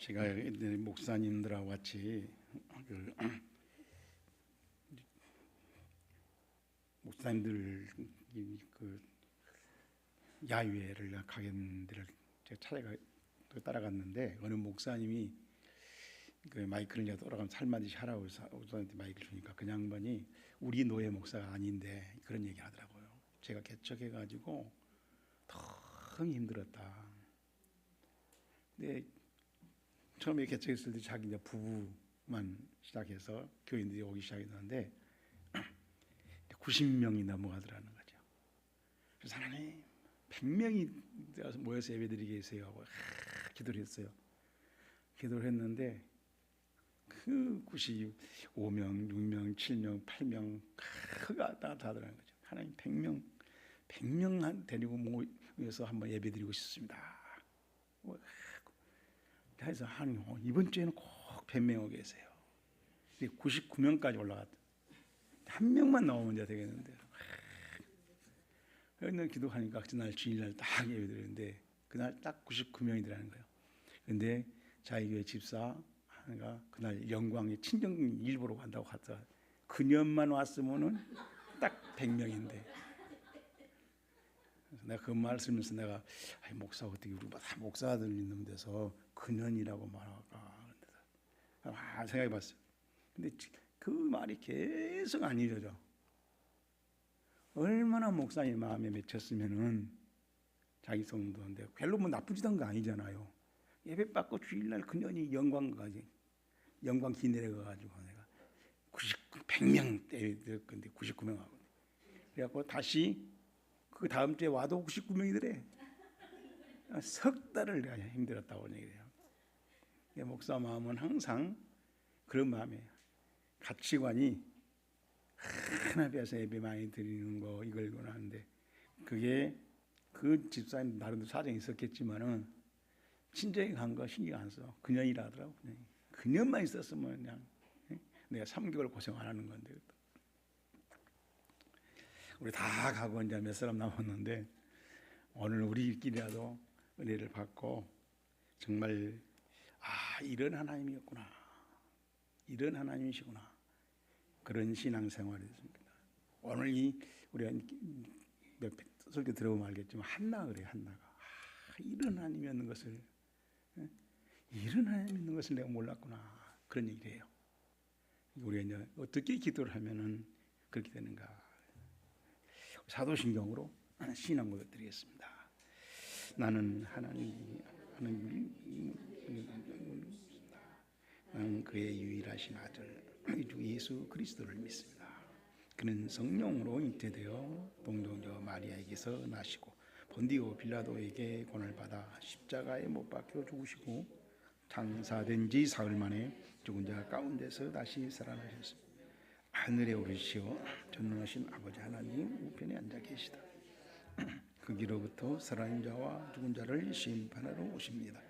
제가 목사님들하고 같이 목사님들 그 야유회를 가는 데를 제가 따라갔는데 어느 목사님이 그 마이크를 이제 돌아가면서 할마디씩 하라고 해서 목사님한테 마이크를 주니까 그 양반이 우리 노예 목사가 아닌데 그런 얘기 하더라고요. 제가 개척해가지고 너무 힘들었다. 근데 처음에 개척했을 때 자기 이제 부부만 시작해서 교인들이 오기 시작했는데 90명이 넘어가더라는 거죠. 그래서 하나님 100명이 모여서 예배드리게 해주세요 하고 기도를 했어요. 기도를 했는데 그 95명, 6명, 7명, 8명 크가 다 하더라는 거죠. 하나님 100명 데리고 모여서 한번 예배드리고 싶습니다. 그래서 하나님 이번 주에는 꼭 100명 오게 해주세요. 99명까지 올라갔다. 한 명만 나오면 이제 되겠는데. 그날 기도하니까 그날 주일날 딱 예배드리는데 그날 딱 99명이더라는 거예요. 그런데 자기 교회 집사가 그날 영광에 친정 일보러 간다고 갔다. 그년만 왔으면은 딱 100명인데. 그래서 내가 그 말씀에서 내가 목사 어떻게 우리 다 목사들 있는 데서 그년이라고 말할까 생각해봤어요. 근데 그 말이 계속 안 이루어져. 얼마나 목사님 마음에 맺혔으면은 자기 성도인데 별로 뭐 나쁜 짓 한 거 아니잖아요. 예배 받고 주일날 그년이 영광까지 영광 기내려 가지고 내가 100명 때릴 건데 99명 하고 그래갖고 다시 그 다음 주에 와도 99명이더래. 석 달을 내가 힘들었다고 얘기해요. 목사 마음은 항상 그런 마음이에요. 가치관이 하나님 앞에서 예배 많이 드리는 거 이걸 하는데 그게 그 집사님 나름대로 사정이 있었겠지만은 친정에 간 거 신경 안 써. 그년이라 하더라고. 그년만 있었으면 그냥 내가 3개월 고생 안 하는 건데 우리 다 가고 이제 몇 사람 남았는데 오늘 우리끼리라도 은혜를 받고 정말 이런 하나님이었구나, 이런 하나님이시구나 그런 신앙생활이 됐습니다. 오늘 우리가 몇 설교 들어보면 알겠지만 한나 그래요. 한나가 이런 하나님이었는 것을 이런 하나님 있는 것을 내가 몰랐구나 그런 얘기를 해요. 우리가 이제 어떻게 기도를 하면은 그렇게 되는가. 사도신경으로 신앙 고백 드리겠습니다. 나는 나는 그의 유일하신 아들 주 예수 그리스도를 믿습니다. 그는 성령으로 잉태되어 동정녀 마리아에게서 나시고 본디오 빌라도에게 고난을 받아 십자가에 못 박혀 죽으시고 장사된 지 사흘 만에 죽은 자 가운데서 다시 살아나셨습니다. 하늘에 오르시어 전능하신 아버지 하나님 우편에 앉아 계시다. 거기로부터 살아있는 자와 죽은 자를 심판하러 오십니다.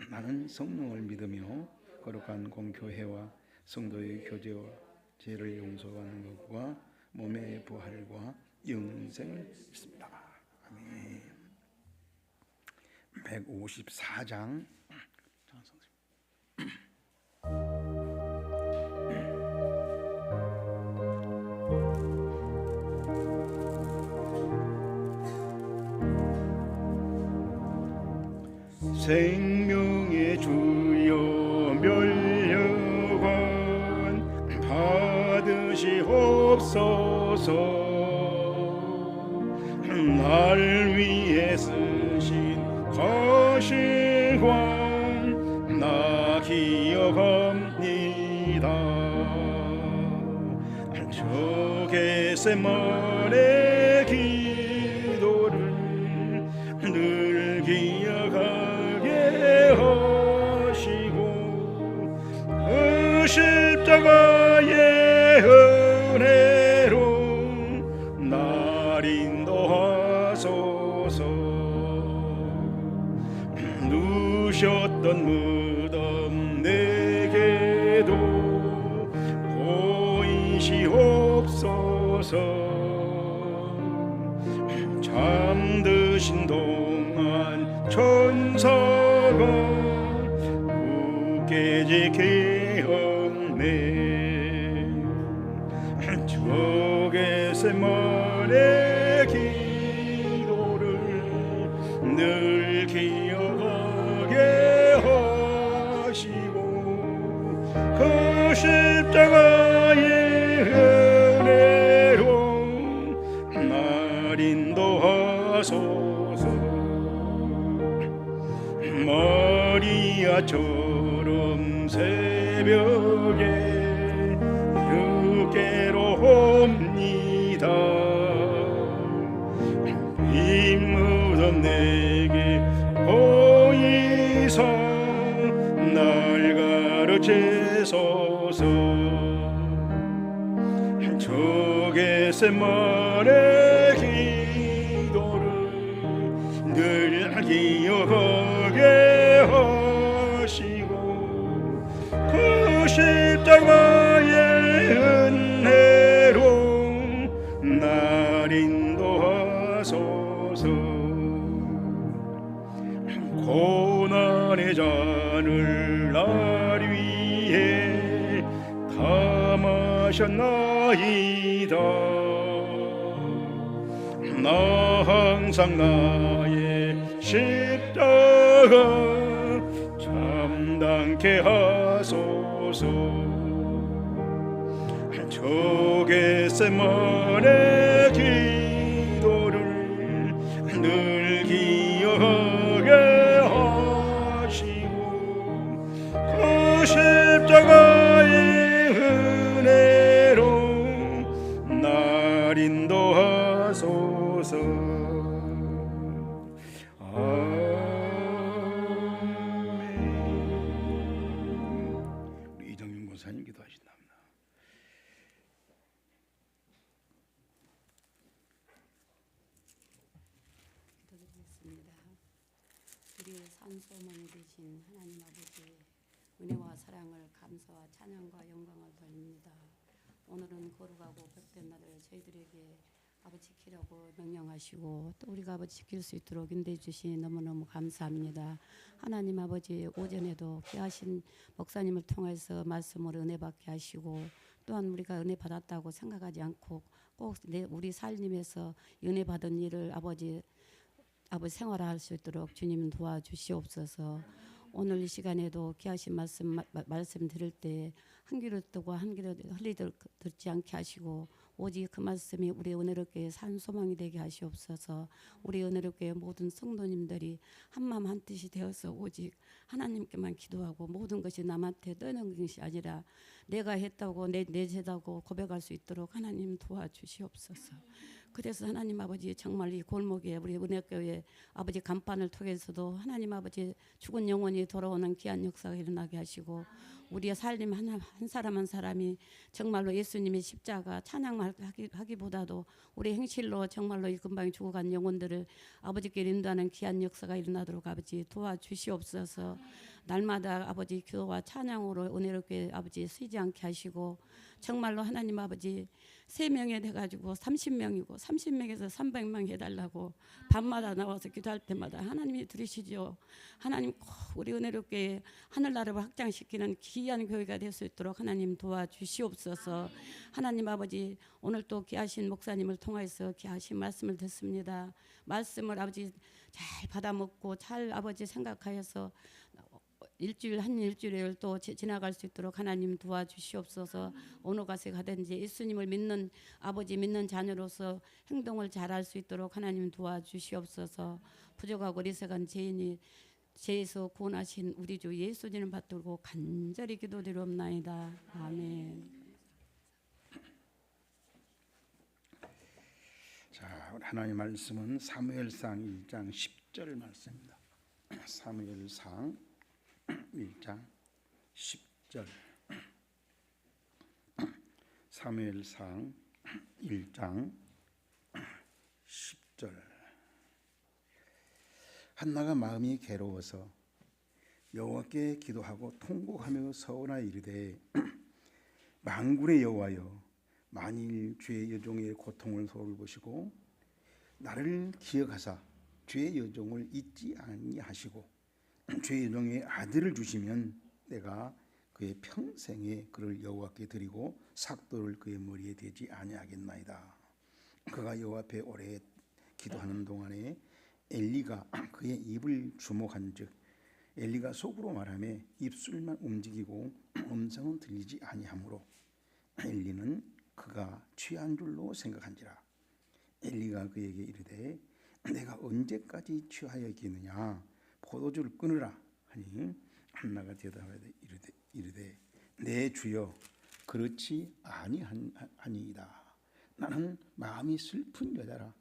나는 성령을 믿으며 거룩한 공교회와 성도의 교제와 죄를 용서하는 것과 몸의 부활과 영생을 믿습니다. 아멘. 154장 생명의 주여 멸려관 받으시옵소서. 날 위해 쓰신 거실관 나 기억합니다. 저 겟세마네 기도를 늘 기억하게 하시고 그 십자가의 은혜로 날 인도하소서. 누셨던 무덤 내게도 보이시옵소서. 잠드신 동안 천사가 굳게 지키었네. 저 겟세마네 기도를 늘 기억하게 하시고 그 십자가의 은혜로 날 인도하소서. 마리아처럼 새벽에 늦게로 옵니다. 빈무덤 내게 보이사 날 가르치소서. 저 겟세마네 기도를 늘 기억하게 하시고 그 십자가의 은혜로 날 인도하소서. 고난의 잔을 날 위해 담으셨나이다. 나 항상 나의 십자가 참담케 하소서. 저 겟세마네 기도를 늘 기억하게 하시고 그 십자가의 은혜로 날 인도하소서. 우리 이정윤 권사님 기도하신답니다. 기도드리겠습니다. 우리의 산소망이 되신 하나님 아버지, 은혜와 사랑을 감사와 찬양과 영광을 돌립니다. 오늘은 거룩하고 복된 날을 저희들에게 아버지 지키라고 명령하시고 또 우리가 아버지 지킬 수 있도록 인도해 주시니 너무너무 감사합니다. 하나님 아버지, 오전에도 귀하신 목사님을 통해서 말씀으로 은혜 받게 하시고 또한 우리가 은혜 받았다고 생각하지 않고 꼭 우리 삶에서 은혜 받은 일을 아버지 생활할 수 있도록 주님 도와주시옵소서. 오늘 이 시간에도 귀하신 말씀 들을 때 한 귀로 뜨고 한 귀로 듣지 않게 하시고 오직 그 말씀이 우리 은혜롭게 산 소망이 되게 하시옵소서. 우리 은혜롭게 모든 성도님들이 한마음 한뜻이 되어서 오직 하나님께만 기도하고 모든 것이 남한테 떠는 것이 아니라 내가 했다고 내 죄다고 고백할 수 있도록 하나님 도와주시옵소서. 그래서 하나님 아버지 정말 이 골목에 우리 은혜교회 아버지 간판을 통해서도 하나님 아버지 죽은 영혼이 돌아오는 귀한 역사가 일어나게 하시고 우리의 살림 한 사람 한 사람이 정말로 예수님의 십자가 찬양하기보다도 우리 행실로 정말로 이 금방 죽어간 영혼들을 아버지께 인도하는 귀한 역사가 일어나도록 아버지 도와주시옵소서. 날마다 아버지 기도와 찬양으로 은혜롭게 아버지 쉬지 않게 하시고 정말로 하나님 아버지 3명에 돼가지고 30명이고 30명에서 300명 해달라고 밤마다 나와서 기도할 때마다 하나님이 들으시죠. 하나님 꼭 우리 은혜롭게 하늘나라를 확장시키는 귀한 교회가 될 수 있도록 하나님 도와주시옵소서. 하나님 아버지, 오늘 또 귀하신 목사님을 통해서 귀하신 말씀을 듣습니다. 말씀을 아버지 잘 받아먹고 잘 아버지 생각하여서 일주일을 또 지나갈 수 있도록 하나님 도와주시옵소서. 어느 곳에 가든지 예수님을 믿는 아버지 믿는 자녀로서 행동을 잘할 수 있도록 하나님 도와주시옵소서. 부족하고 리세간 죄인이 죄에서 구원하신 우리 주 예수님을 받들고 간절히 기도드리옵나이다. 아멘. 자, 하나님 말씀은 사무엘상 1장 10절 말씀입니다. 사무엘상 1장 10절. 사무엘상 1장 10절. 한나가 마음이 괴로워서 여호와께 기도하고 통곡하며 서원하여 이르되 만군의 여호와여, 만일 주의 여종의 고통을 돌보시고 나를 기억하사 주의 여종을 잊지 아니하시고 주의 여종의 아들을 주시면 내가 그의 평생에 그를 여호와께 드리고 삭도를 그의 머리에 대지 아니하겠나이다. 그가 여호와 앞에 오래 기도하는 동안에 엘리가 그의 입을 주목한즉 엘리가 속으로 말하며 입술만 움직이고 음성은 들리지 아니하므로 엘리는 그가 취한 줄로 생각한지라. 엘리가 그에게 이르되 내가 언제까지 취하였겠느냐 포도주를 끊으라 하니 한나가 대답하되 이르되 내 주여 그렇지 아니하니이다. 나는 마음이 슬픈 여자라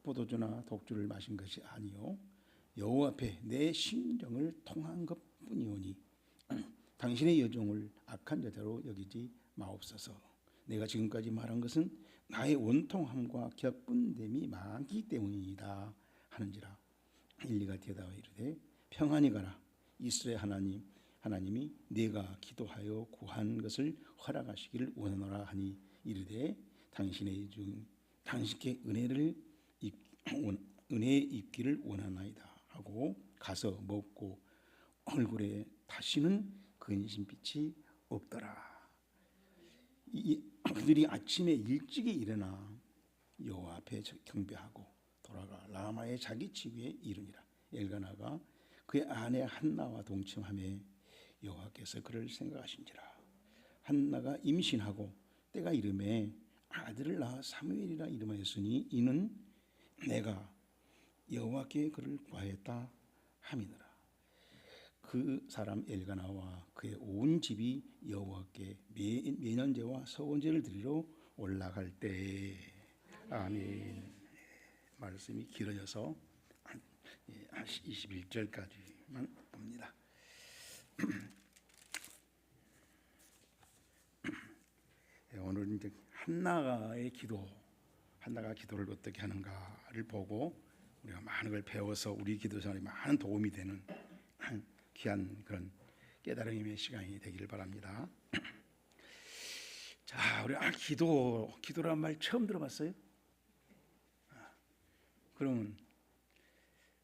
포도주나 독주를 마신 것이 아니요 여호와 앞에 내 심정을 통한 것뿐이오니 당신의 여종을 악한 여자로 여기지 마옵소서. 내가 지금까지 말한 것은 나의 원통함과 격분됨이 많기 때문이다 하는지라. 엘리가 대답하여 이르되 평안히 가라. 이스라엘 하나님이 내가 기도하여 구한 것을 허락하시기를 원하노라 하니 이르되 당신께 은혜 입기를 원하나이다 하고 가서 먹고 얼굴에 다시는 근심빛이 없더라. 그들이 아침에 일찍이 일어나 여호와 앞에 경배하고 돌아가 라마의 자기 집에 이르니라. 엘가나가 그의 아내 한나와 동침하며 여호와께서 그를 생각하신지라. 한나가 임신하고 때가 이름에 아들을 낳아 사무엘이라 이름하였으니 이는 내가 여호와께 그를 구하였다 함이니라. 그 사람 엘가나와 그의 온 집이 여호와께 매년제와 서원제를 드리러 올라갈 때. 아멘. 말씀이 길어져서 21절까지만 봅니다. 오늘은 이제 한나가 기도를 어떻게 하는가를 보고 우리가 많은 걸 배워서 우리 기도 생활에 많은 도움이 되는 귀한 그런 깨달음의 시간이 되기를 바랍니다. 자, 우리 기도란 말 처음 들어봤어요? 그러면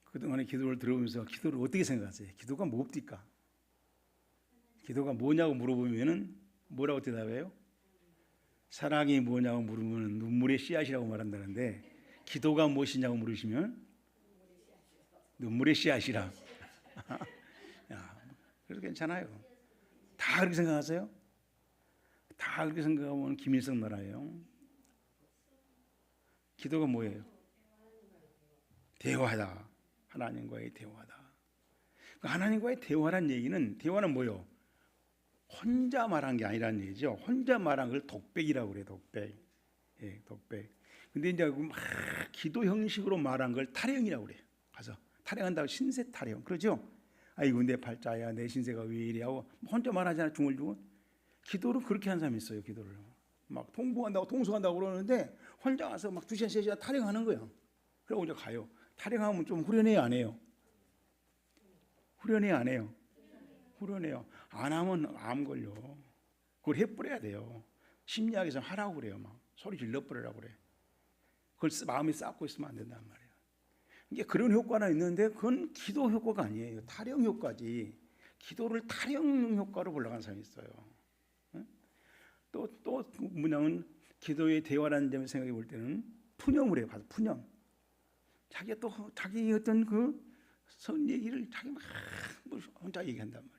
그동안에 기도를 들어보면서 기도를 어떻게 생각하세요? 기도가 뭡니까? 기도가 뭐냐고 물어보면은 뭐라고 대답해요? 사랑이 뭐냐고 물으면 눈물의 씨앗이라고 말한다는데 기도가 무엇이냐고 물으시면 눈물의 씨앗이라. 그래도 괜찮아요. 다 그렇게 생각하세요? 다 그렇게 생각하면 김일성 나라예요. 기도가 뭐예요? 대화다. 하나님과의 대화다. 하나님과의 대화란 얘기는 대화는 뭐예요? 혼자 말한 게 아니라는 얘기죠. 혼자 말한 걸 독백이라고 그래요. 독백. 예, 독백. 근데 이제 막 기도 형식으로 말한 걸 타령이라고 그래요. 가서 타령한다고 신세 타령. 그러죠? 아이고 내 팔자야 내 신세가 왜 이래 하고 혼자 말하잖아. 중얼중얼. 기도를 그렇게 한 사람이 있어요. 기도를 막 통수한다고 그러는데 혼자 와서 막 2시간 3시간 타령하는 거예요. 그러고 이제 가요. 타령하면 좀 후련해요 안 해요? 후련해요 안 해요? 후련해요. 안 하면 암 걸려. 그걸 해버려야 돼요. 심리학에서 하라고 그래요. 막 소리 질러버리라고 그래. 그걸 마음에 쌓고 있으면 안 된단 말이에요. 이게 그런 효과는 있는데 그건 기도 효과가 아니에요. 타령 효과지. 기도를 타령 효과로 올라간 사람이 있어요. 또 뭐냐면 기도의 대화라는 점을 생각해 볼 때는 푸념을 해요. 푸념. 자기가 또 자기 어떤 그 선 얘기를 자기 막 혼자 얘기한단 말이에요.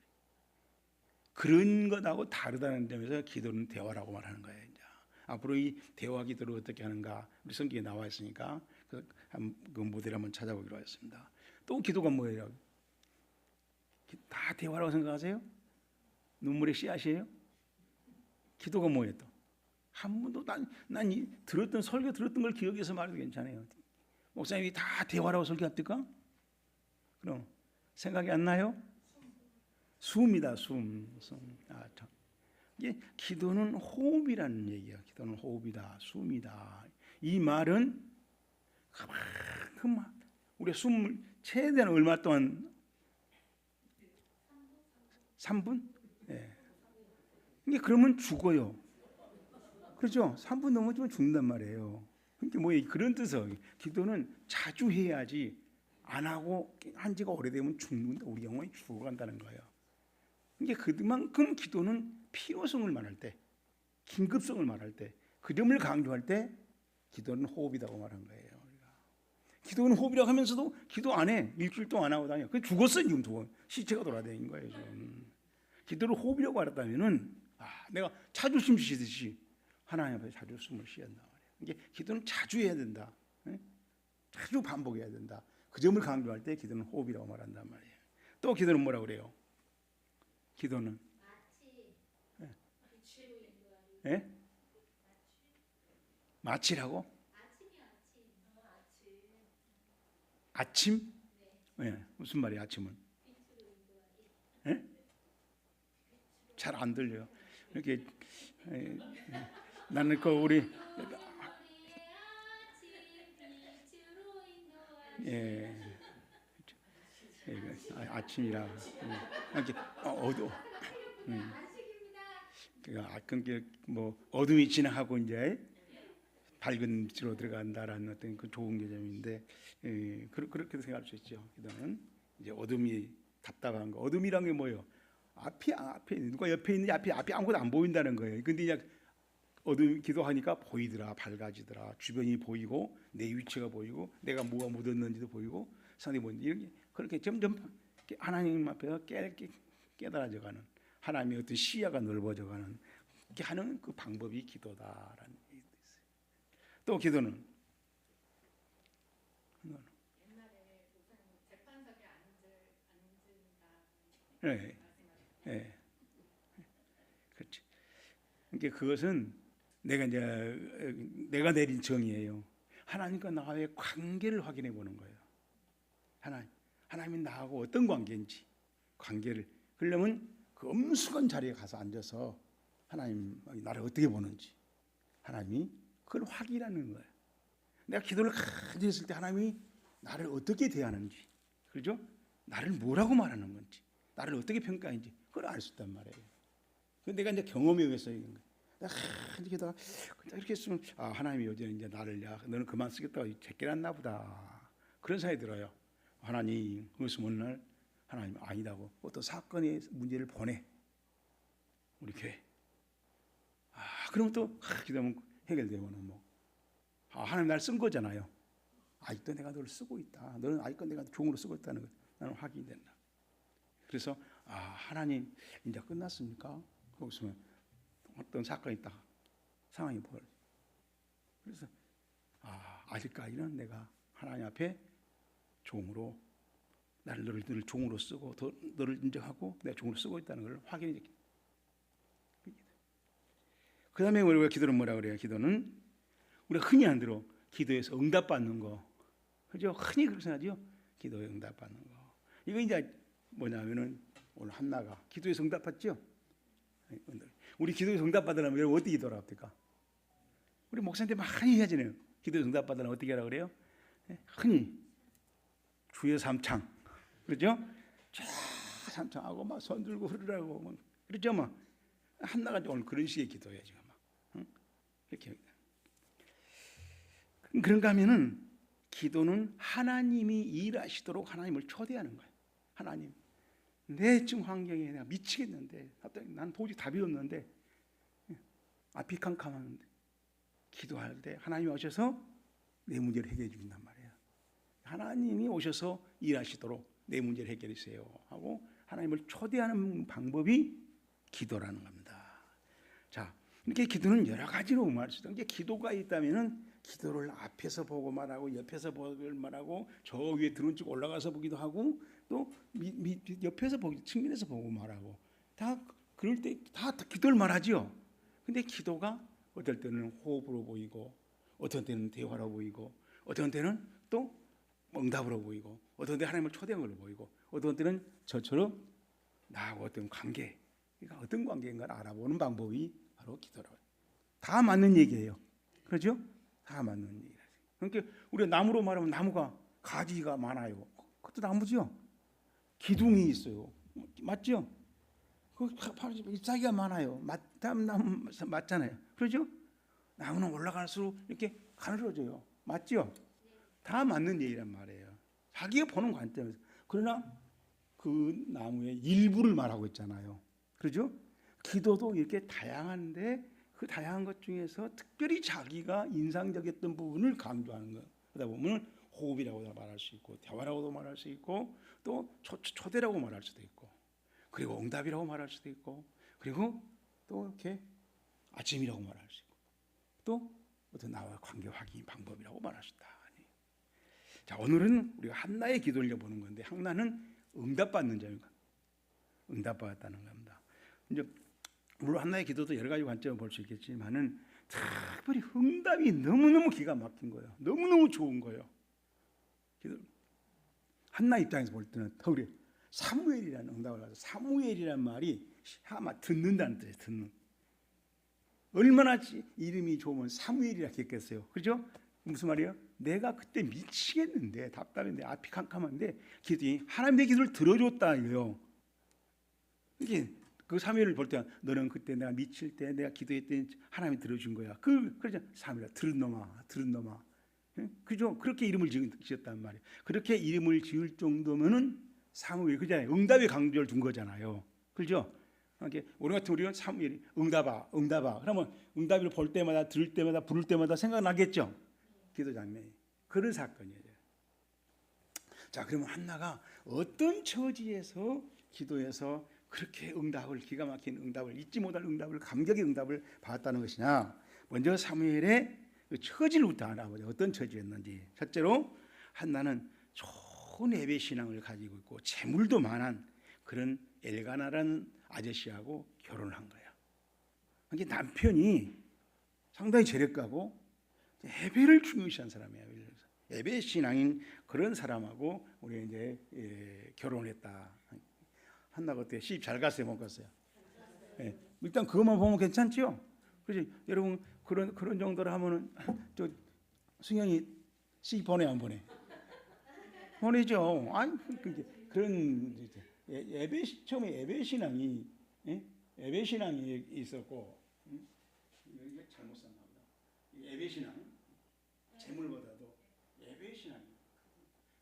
그런 것하고 다르다는 점에서 기도는 대화라고 말하는 거예요. 이제. 앞으로 이 대화 기도를 어떻게 하는가 우리 성경에 나와 있으니까 그 모델을 한번 찾아보기로 하였습니다. 또 기도가 뭐예요? 다 대화라고 생각하세요? 눈물의 씨앗이에요? 기도가 뭐예요? 또 한 번도 난 들었던 설교 들었던 걸 기억해서 말해도 괜찮아요. 목사님이 다 대화라고 설교합니까? 그럼 생각이 안 나요? 숨이다. 숨. 이게 기도는 호흡이라는 얘기야. 기도는 호흡이다. 숨이다. 이 말은 그만 우리 숨을 최대한 얼마 동안 3분? 예. 이게 그러면 죽어요. 그렇죠? 3분 넘어지면 죽는단 말이에요. 그러니까 뭐 그런 뜻이에요. 기도는 자주 해야지 안 하고 한 지가 오래되면 죽는다. 우리 영혼이 죽어간다는 거예요. 이게 그만큼 기도는 필요성을 말할 때, 긴급성을 말할 때, 그 점을 강조할 때 기도는 호흡이라고 말한 거예요. 우리가. 기도는 호흡이라고 하면서도 기도 안 해. 일주일 동안 안 하고 다녀. 그 죽었어 지금 시체가 돌아다니는 거예요 지금. 기도를 호흡이라고 알았다면은 내가 자주숨 쉬듯이 하나님 앞에 자주숨을 쉬었단 말이에요. 이게 기도는 자주 해야 된다. 자주 반복해야 된다. 그 점을 강조할 때 기도는 호흡이라고 말한단 말이에요. 또 기도는 뭐라고 그래요? 기도는 예? 마치라고? 아침? 예, 무슨 말이에요? 아침은? 예? 잘 안 들려요. 이렇게 나는 그 우리 예, 아침이라 이렇게 어두 그러니까 뭐 어둠이 지나가고 이제 밝은 빛으로 들어간다라는 어떤 그 좋은 개념인데 그렇게도 생각할 수 있죠. 기도는 이제 어둠이 답답한 거. 어둠이란 게 뭐예요? 앞에 누가 옆에 있는지 앞이 아무것도 안 보인다는 거예요. 근데 이제 어둠 기도하니까 보이더라, 밝아지더라, 주변이 보이고 내 위치가 보이고 내가 뭐가 묻었는지도 보이고 상대 뭔지 이렇게 그렇게 점점 하나님 앞에서 깨달아져가는 하나님의 어떤 시야가 넓어져가는 이렇게 하는 그 방법이 기도다라는 얘기도 있어요. 또 기도는 옛날에 무슨 재판석에 앉는다. 예, 그렇지. 그러니까 그것은 내가 내린 정의예요. 하나님과 나와의 관계를 확인해 보는 거예요. 하나님이 나하고 어떤 관계인지 관계를 그러려면 그 엄숙한 자리에 가서 앉아서 하나님 나를 어떻게 보는지 하나님이 그걸 확인하는 거예요. 내가 기도를 가지 했을 때 하나님이 나를 어떻게 대하는지, 그렇죠? 나를 뭐라고 말하는 건지, 나를 어떻게 평가하는지 그걸 알 수 있단 말이에요. 그 내가 이제 경험에 의해서 이런 거예요. 내가 이렇게다가 이렇게 했으면 하나님이 요즘 이제 나를 너는 그만 쓰겠다고 제껴놨나 보다 그런 생각이 들어요. 하나님 그래서 어느 날 하나님 아니다고 어떤 사건의 문제를 보내 우리 교회. 그러면 또 기도하면 해결되고는 뭐 하나님 나를 쓴 거잖아요. 아직도 내가 너를 쓰고 있다. 너는 아직도 내가 종으로 쓰고 있다는 것 나는 확인된다. 그래서 하나님 이제 끝났습니까? 거기서 어떤 사건이 있다. 상황이 벌. 그래서 아직까지는 내가 하나님 앞에 종으로 너를 종으로 쓰고 너를 인정하고 내가 종으로 쓰고 있다는 걸 확인해. 그 다음에 우리가 기도는 뭐라 그래요? 기도는 우리가 흔히 안 들어 기도에서 응답받는 거, 그죠? 흔히 그렇게 생각하죠. 기도에 응답받는 거. 이거 이제 뭐냐면은 오늘 한나가 기도에서 응답받죠. 우리 기도에서 응답받으려면 여러분 어떻게 기도하라 합니까? 우리 목사님들 많이 해야지네요. 기도에서 응답받으려면 어떻게 하라 그래요? 흔히 주여 삼창, 그렇죠? 쫙 삼창하고 막 손 들고 흐르라고 막 그렇죠, 막 한나가 오늘 그런 식의 기도예요 지금 막 이렇게. 그런가 하면은 기도는 하나님이 일하시도록 하나님을 초대하는 거예요. 하나님, 내 지금 환경에 내가 미치겠는데, 난 도저히 답이 없는데, 앞이 캄캄한데, 기도할 때 하나님이 오셔서 내 문제를 해결해 주신단 말이에요. 하나님이 오셔서 일하시도록 내 문제를 해결해 주세요 하고 하나님을 초대하는 방법이 기도라는 겁니다. 자, 이렇게 기도는 여러 가지로 말할 수 있다. 이게 기도가 있다면은 기도를 앞에서 보고 말하고 옆에서 보고 말하고 저 위에 드론 찍고 올라가서 보기도 하고 또 옆에서 보기 측면에서 보고 말하고 다 그럴 때 다 기도를 말하죠. 근데 기도가 어떨 때는 호흡으로 보이고 어떤 때는 대화로 보이고 어떤 때는 또 응답으로 보이고 어떤 때 하나님을 초대한 걸로 보이고 어떤 때는 저처럼 나하고 어떤 관계, 그러니까 어떤 관계인가를 알아보는 방법이 바로 기도라고요. 다 맞는 얘기예요. 그렇죠? 다 맞는 얘기예요. 그러니까 우리가 나무로 말하면 나무가 가지가 많아요. 그것도 나무죠. 기둥이 있어요. 맞죠? 그 잎사귀가 많아요. 나무 맞잖아요. 그렇죠? 나무는 올라갈수록 이렇게 가늘어져요. 맞죠? 다 맞는 얘기란 말이에요. 자기가 보는 관점에서. 그러나 그 나무의 일부를 말하고 있잖아요. 그렇죠? 기도도 이렇게 다양한데 그 다양한 것 중에서 특별히 자기가 인상적이었던 부분을 강조하는 거. 그러다 보면 호흡이라고도 말할 수 있고 대화라고도 말할 수 있고 또 초대라고 말할 수도 있고 그리고 응답이라고 말할 수도 있고 그리고 또 이렇게 아침이라고 말할 수 있고 또 어떤 나와 관계 확인 방법이라고 말할 수 있다. 자, 오늘은 우리가 한나의 기도를 보는 건데 한나는 응답받는 자입니다. 응답받았다는 겁니다. 이제 물론 한나의 기도도 여러 가지 관점을 볼 수 있겠지만은 특별히 응답이 너무너무 기가 막힌 거예요. 너무너무 좋은 거예요. 한나 입장에서 볼 때는 더 그래. 사무엘이라는 응답을 가서 사무엘이라는 말이 아마 듣는다는 뜻이에요. 듣는. 얼마나 이름이 좋으면 사무엘이라 했겠어요. 그렇죠? 무슨 말이에요? 내가 그때 미치겠는데 답답한데 앞이 캄캄한데 기도히 하나님 내 기도를 들어줬다 이거요. 이게 그 사무엘을 볼 때 너는 그때 내가 미칠 때 내가 기도했더니 하나님이 들어준 거야. 그러죠. 사무엘아 들은 놈아. 그죠? 그렇게 이름을 지었단 말이에요. 그렇게 이름을 지을 정도면은 사무엘 그잖아요. 응답의 강조를 둔 거잖아요. 그죠? 이렇게 우리 같은 우리는 사무엘이 응답아. 그러면 응답을 볼 때마다 들을 때마다 부를 때마다 생각나겠죠. 기도 장면이 그런 사건이에요. 자, 그러면 한나가 어떤 처지에서 기도해서 그렇게 응답을 기가 막힌 응답을 잊지 못할 응답을 감격의 응답을 받았다는 것이냐? 먼저 사무엘의 그 처지부터 알아보자. 어떤 처지였는지. 첫째로 한나는 좋은 예배 신앙을 가지고 있고 재물도 많은 그런 엘가나라는 아저씨하고 결혼을 한 거야. 이게 남편이 상당히 재력가고 예배를 중요시한 사람이에요. 예배 신앙인 그런 사람하고 우리 이제 결혼했다. 한나가 어때? 시집 잘 갔어요, 못 갔어요? 예, 일단 그것만 보면 괜찮지요. 그렇지? 여러분 그런 정도로 하면은 저 승현이 시집 보내 안 보내? 보내죠. 아니 그런 예배 처음에 예배 신앙이 예배 신앙이 있었고 이게 잘못 썼나 보다. 예배 신앙 재물보다도 예배 신앙이.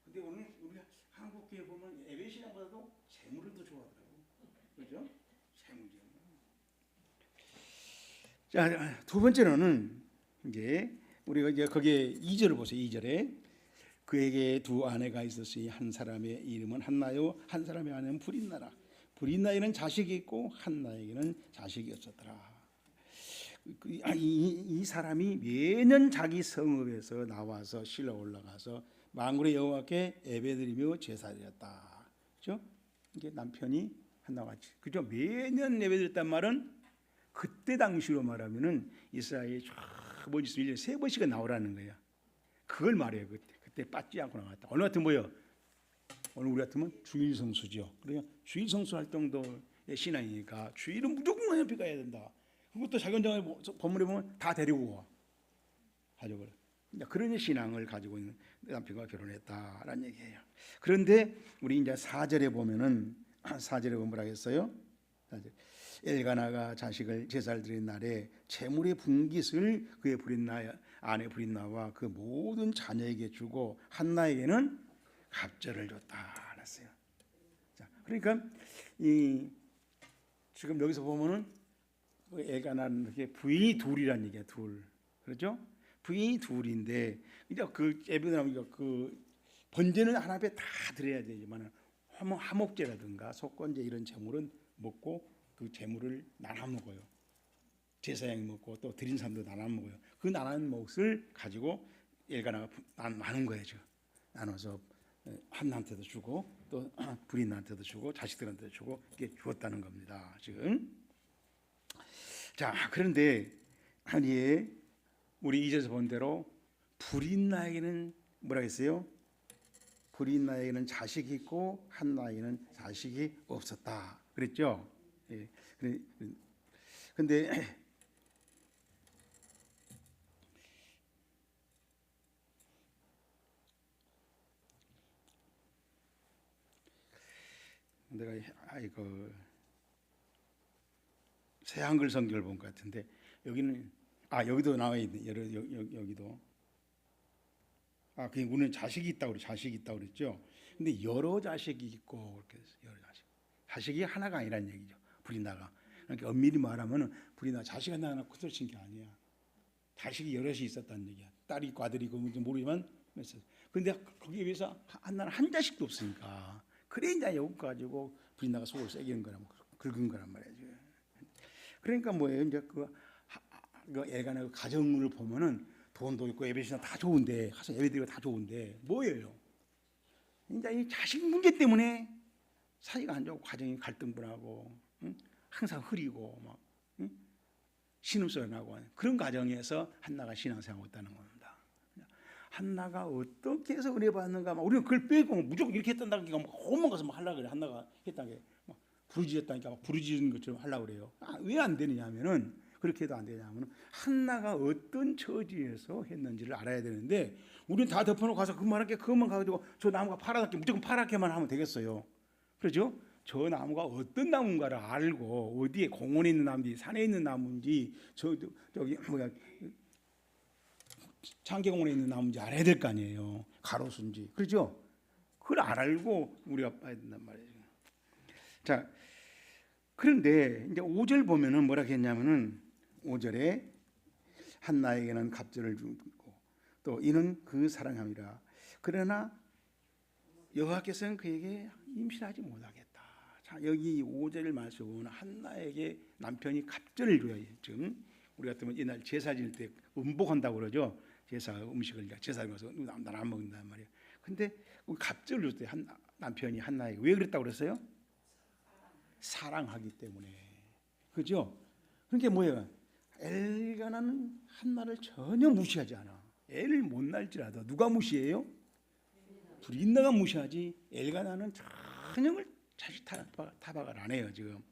근데 오늘 우리가 한국 교회 보면 예배 신앙보다도 재물을 더 좋아하더라고. 그렇죠? 재물. 자, 두 번째로는 이제 우리가 이제 거기에 2절을 보세요. 2절에 그에게 두 아내가 있었으니 한 사람의 이름은 한나요 한 사람의 아내는 브릿나라. 브릿나에는 자식이 있고 한나에게는 자식이 없었더라. 이 사람이 매년 자기 성읍에서 나와서 실로 올라가서 만군의 여호와께 예배드리며 제사드렸다. 그렇죠? 이게 남편이 한나와 같이. 그죠? 매년 예배드렸단 말은 그때 당시로 말하면은 이스라엘이 쫙 모집서 1년에 3번씩은 나오라는 거야. 그걸 말해요. 그때 빠지지 않고 나갔다. 오늘 같은 뭐요? 오늘 우리 같으면 주일 성수죠. 그러니까 주일 성수 할 정도의 신앙이니까 주일은 무조건 옆에 가야 된다. 그것도 자견장을 본문에 보면 다 데리고 와. 가족을. 그런 신앙을 가지고 있는 남편과 결혼했다라는 얘기예요. 그런데 우리 이제 4절에 보면은 4절에 보면 뭐라 했어요? 엘가나가 자식을 제사를 드린 날에 재물의 분깃을 그의 아내 브릿나와 그 모든 자녀에게 주고 한나에게는 갑절을 줬다 그랬어요. 자, 그러니까 지금 여기서 보면은 엘가나는 이렇게 부인이 둘이란 얘기야. 둘. 그렇죠? 부인이 둘인데 이제 그 예배드리면 그 번제는 하나님께 다 드려야 되지만 화목제라든가 속건제 이런 재물은 먹고 그 재물을 나눠 먹어요. 제사장이 먹고 또 드린 사람도 나눠 먹어요. 그 나눈 몫을 가지고 엘가나가 나눈 거예요. 나눠서 한나한테도 주고 또 브릿나한테도 주고 자식들한테도 주고 이게 주었다는 겁니다. 지금. 자, 그런데 아니 우리 2절에서 본 대로 브릿나에게는 뭐라 했어요? 브릿나에게는 자식이 있고 한나에게는 자식이 없었다. 그랬죠? 예. 근데 내가 이거 새 한글 성경을 본 것 같은데 여기는 여기도 나와 있네. 여기도 그냥 우리는 자식이 있다고 그랬죠. 근데 여러 자식이 있고 그렇게 해서 여러 자식이 하나가 아니란 얘기죠. 브린나가. 그러니까 엄밀히 말하면 브린나 자식 하나 구설친 게 아니야. 자식이 여럿이 있었다는 얘기야. 딸이 있고 아들이 있고 뭔지 모르지만 그런데 거기에 비해서 한나는 한 자식도 없으니까 그래 이제 여기 가지고 브린나가 속을 새기는 거란 긁은 거란 말이지. 그러니까 뭐예요? 이제 그 엘가나의 가정을 보면은 돈도 있고 예배시나 다 좋은데 가서 예배드리고 다 좋은데 뭐예요? 이제 이 자식 문제 때문에 사이가 안 좋고 가정이 갈등분하고 항상 흐리고 막 신음소리 나고 그런 가정에서 한나가 신앙생활하고 있다는 겁니다. 한나가 어떻게 해서 은혜 받는가? 막 우리는 그걸 빼고 무조건 이렇게 했단다니까 막 호만 가서 막 하려고 그래. 한나가 했다게 막 부르짖었다니까 막 부르짖는 것처럼 하려고 그래요. 왜 안 되느냐면은 그렇게 해도 안 되냐면은 한나가 어떤 처지에서 했는지를 알아야 되는데 우리는 다 덮어놓고 가서 그만할게 그것만 가지고 저 나무가 파랗게 무조건 파랗게만 하면 되겠어요. 그렇죠? 저 나무가 어떤 나무인가를 알고 어디에 공원에 있는 나무인지 산에 있는 나무인지 저기 뭐야 창계공원에 있는 나무인지 알아야 될 거 아니에요. 가로수인지 그렇죠? 그걸 알고 우리가 봐야 된단 말이에요. 자 그런데 이제 5절 보면은 뭐라 했냐면은 5절에 한나에게는 갑절을 주고 또 이는 그 사랑함이라 그러나 여호와께서는 그에게 임신하지 못하겠다. 자 여기 5절 말씀은 한나에게 남편이 갑절을 줘야 지금 우리 같으면 옛날 제사 지낼 때 음복한다고 그러죠. 제사 음식을 제사를 가서 나는 안 먹는단 말이에요. 근데 갑절을 줬대 남편이 한나에게 왜 그랬다고 그랬어요? 사랑하기 때문에 그죠? 그러니까 뭐예요? 엘가나는 한나를 전혀 무시하지 않아. 애를 못 낳을지라도 누가 무시해요? 브린나가 무시하지. 엘가나는 전혀 자식 타박을 안 해요 지금.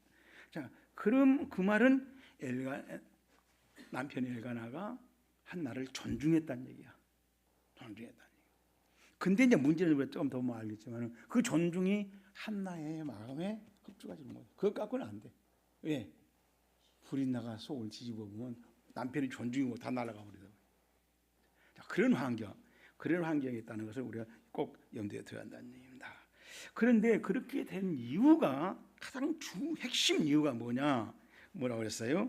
자, 그럼 그 말은 남편 엘가나가 한나를 존중했다는 얘기야. 존중했다는 얘기. 근데 이제 문제는 조금 더 보면 알겠지만 그 존중이 한나의 마음에 흡수가지는 거예요. 그거 갖고는 안 돼. 왜? 브린나가 속을 뒤집어 보면 남편이 존중이고 다 날아가 버리더라고요. 자, 그런 환경이 있다는 것을 우리가 꼭 염두에 둬야 한다는 얘기입니다. 그런데 그렇게 된 이유가 가장 핵심 이유가 뭐라고 그랬어요?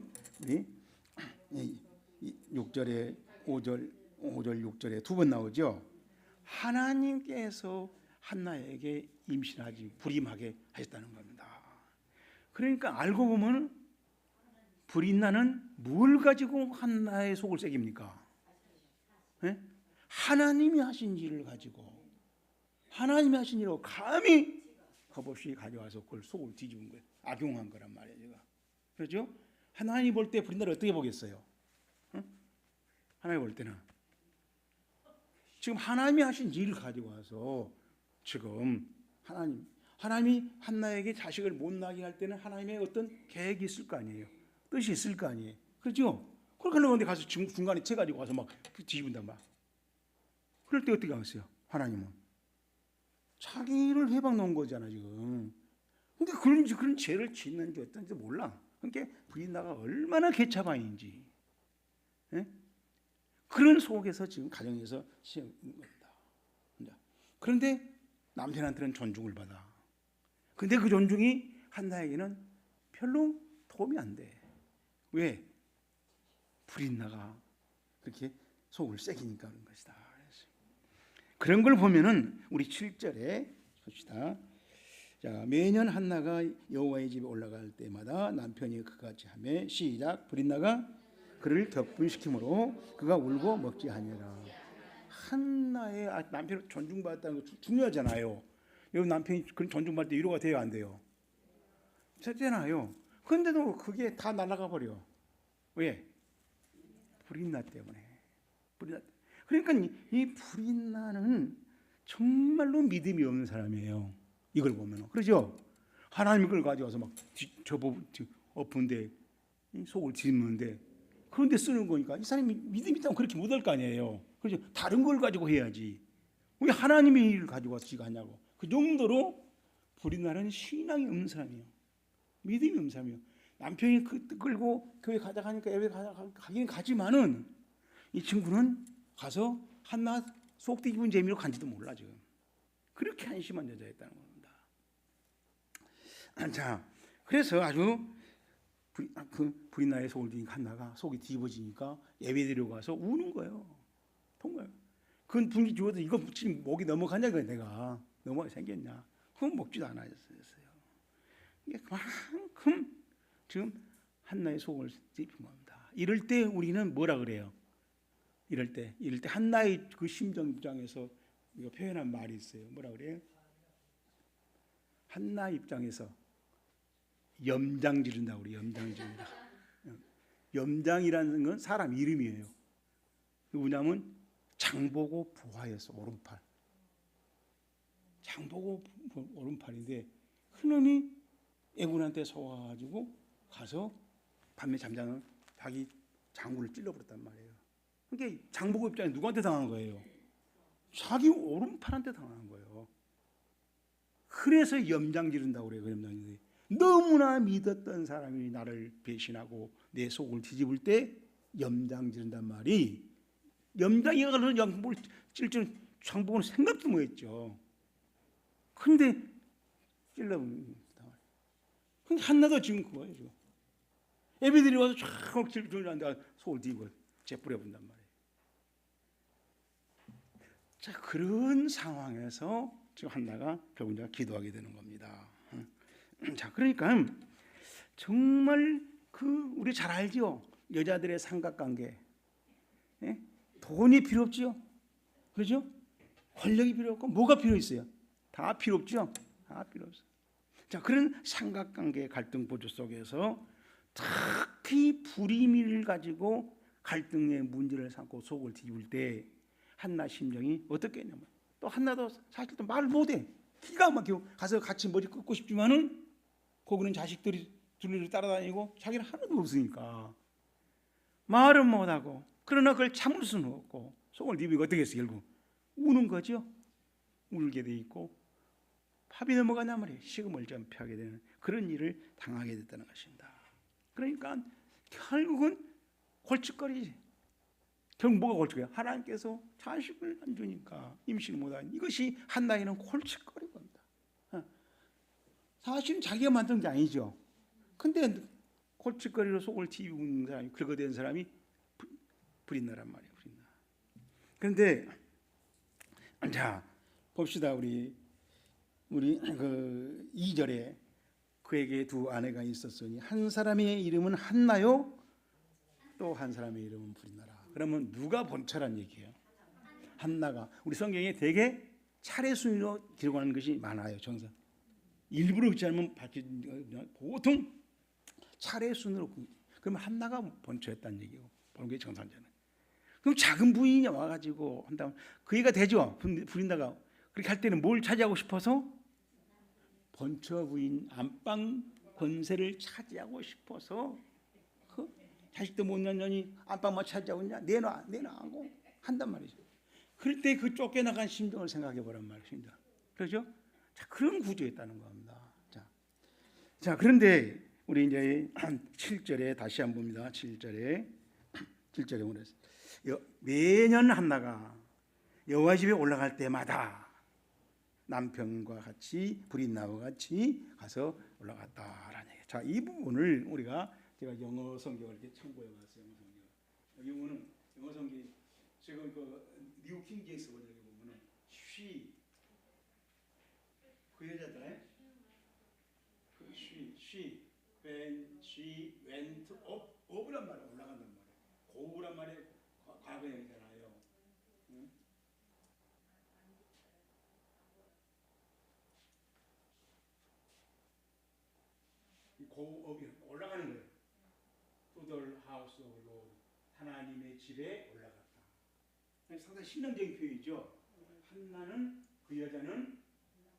6절에 5절 6절에 두 번 나오죠. 하나님께서 한나에게 임신하지 불임하게 하셨다는 겁니다. 그러니까 알고 보면 브린나는 뭘 가지고 한나의 속을 새깁니까? 네? 하나님이 하신 일을 가지고 하나님이 하신 일을 감히 겁없이 가져와서 그걸 속을 뒤집은 거예요. 악용한 거란 말이에요. 제가. 그렇죠? 하나님이 볼 때 브린나를 어떻게 보겠어요? 응? 하나님이 볼 때는 지금 하나님이 하신 일을 가지고 와서 지금 하나님이 한나에게 자식을 못 낳게 할 때는 하나님의 어떤 계획이 있을 거 아니에요. 뜻이 있을 거 아니에요. 그렇죠? 그렇게 하는데 가서 중간에 채 가지고 와서 막 뒤집은단 말. 그럴 때 어떻게 하겠어요? 하나님은 자기를 해방 놓은 거잖아 지금. 근데 그런 죄를 짓는지 어떤지 몰라. 그러니까 브린나가 얼마나 개차반인지. 예? 그런 속에서 지금 가정에서 시험인 겁니다. 그런데 남편한테는 존중을 받아. 근데 그 존중이 한나에게는 별로 도움이 안 돼. 왜? 브린나가 그렇게 속을 새기니까 그런 것이다. 그런 걸 보면은 우리 7절에 봅시다. 자, 매년 한나가 여호와의 집에 올라갈 때마다 남편이 그같이 하매 시작. 브린나가 그를 격분시키므로 그가 울고 먹지 아니하니라. 한나의 남편을 존중받았다는 거 중요하잖아요. 여러분 남편이 그런 존중받을 때 위로가 돼요, 안 돼요? 되잖아요. 그런데도 그게 다 날아가 버려. 왜? 브린나 때문에. 그러니까 이 브린나는 정말로 믿음이 없는 사람이에요. 이걸 보면 그렇죠? 하나님 걸 가져와서 막 엎은데 속을 뒤집는데 그런데 쓰는 거니까 이 사람이 믿음이 있다면 그렇게 못할 거 아니에요. 그렇죠? 다른 걸 가지고 해야지. 왜 하나님의 일을 가지고 와서 지가 하냐고. 그 정도로 브린나는 신앙이 없는 사람이에요. 믿음이 없는 사람이에요. 남편이 끌고 교회 가자 하니까 예배 가긴 가지만은 이 친구는 가서 한나 속 뒤집은 재미로 간지도 몰라 지금. 그렇게 한심한 여자였다는 겁니다. 자, 그래서 아주 브릿나의 속을 뒤니까 한나가 속이 뒤집어지니까 예배드리러 가서 우는 거예요. 정말. 그건 분기 죽어도 이거 지금 목이 넘어가냐 그래 내가 넘어가 생겼냐? 그건 먹지도 않았어요. 이게 그만큼 지금 한나의 속을 뒤집힌 겁니다. 이럴 때 우리는 뭐라 그래요? 이럴 때 한나의 그 심정 입장에서 우리가 표현한 말이 있어요. 뭐라 그래요? 한나 입장에서 염장 지른다고 그래요. 염장 지른다. 염장이라는 건 사람 이름이에요. 누구냐면 장보고 부하였어. 오른팔. 장보고 오른팔인데 그놈이 애군한테 속아가지고 가서 밤에 잠자는 자기 장부를 찔러버렸단 말이에요. 그러니까 장보고 입장에 누구한테 당한 거예요? 자기 오른팔한테 당한 거예요. 그래서 염장 지른다고 그래요. 그 염장이 너무나 믿었던 사람이 나를 배신하고 내 속을 뒤집을 때 염장 지른단 말이 염장이 가서 양복을 찔 줄 장보고는 생각도 못했죠. 근데 찔러버린다. 근데 한나도 지금 그거예요. 지금. 애비들이 와서 쫙 찔러준다는데 속을 뒤집어 재뿌려본단 말이에요. 자, 그런 상황에서 지금 한나가 결국 이제 기도하게 되는 겁니다. 자, 그러니까 정말 우리 잘 알죠? 여자들의 삼각관계. 예? 돈이 필요 없지요. 그렇죠? 권력이 필요 없고 뭐가 필요 있어요? 다 필요 없죠. 다 필요 없어요. 자, 그런 삼각관계 갈등 보조 속에서 특히 불의미를 가지고 갈등의 문제를 삼고 속을 뒤집을 때 한나 심정이 어떻게 했냐면 또 한나도 사실 또 말을 못해. 기가 막히고 가서 같이 머리 끄고 싶지만은 거기는 자식들이 둘리를 따라다니고 자기는 하나도 없으니까 말은 못하고 그러나 그걸 참을 수는 없고 속을 뒤집고 어떻게 했어요? 결국 우는 거죠. 울게 돼 있고 밥이 넘어가냐 말이에요. 식음을 전폐하게 되는 그런 일을 당하게 됐다는 것입니다. 그러니까 결국은 골칫거리지. 결국 뭐가 골칫거리야? 하나님께서 자식을 안 주니까 임신을 못하니 이것이 한나에는 골칫거리인 겁니다. 사실은 자기가 만든 게 아니죠. 근데 골칫거리로 속을 뒤집은 사람이 긁어댄 사람이 브릿나란 말이에요. 브릿나. 그런데 자 봅시다. 우리 그 2절에 그에게 두 아내가 있었으니 한 사람의 이름은 한나요 또 한 사람의 이름은 브릿나라. 그러면 누가 본처란 얘기예요? 한나가. 우리 성경에 되게 차례 순위로 기록하는 것이 많아요. 정상 일부러 그렇지 않으면 보통 차례 순으로. 그러면 한나가 본처였다는 얘기고 보는 게 정상자는. 그럼 작은 부인이 와가지고 한다면 그 얘기가 되죠. 브릿나가 그렇게 할 때는 뭘 차지하고 싶어서 본처 부인 안방 권세를 차지하고 싶어서 그 자식도 못 낳느니 안방만 차지하고 있냐 내놔하고 한단 말이죠. 그럴 때 그 쫓겨나간 심정을 생각해 보란 말입니다. 그렇죠? 자, 그런 구조였다는 겁니다. 자 그런데 우리 이제 7절에 다시 한번 봅니다. 7절에 오늘 매년 한나가 여호와 집에 올라갈 때마다 남편과 같이 브릿나와 같이 가서 올라갔다라는 얘기예요. 자, 이 부분을 제가 영어 성경을 이렇게 참고해 봤어요. 여기 보면은 영어 성경 지금 뉴 킹 제임스 번역에 보면은 she 그 여자잖아요. she when she went up란 말이에요. 올라간단 말이에요. 고우란 말이에요. 과거형이잖아요. 응? 고업이 올라가는 거예요. To the house of the Lord. 하나님의 집에 올라갔다. 상당히 신앙적인 표현이죠. 한나는 그 여자는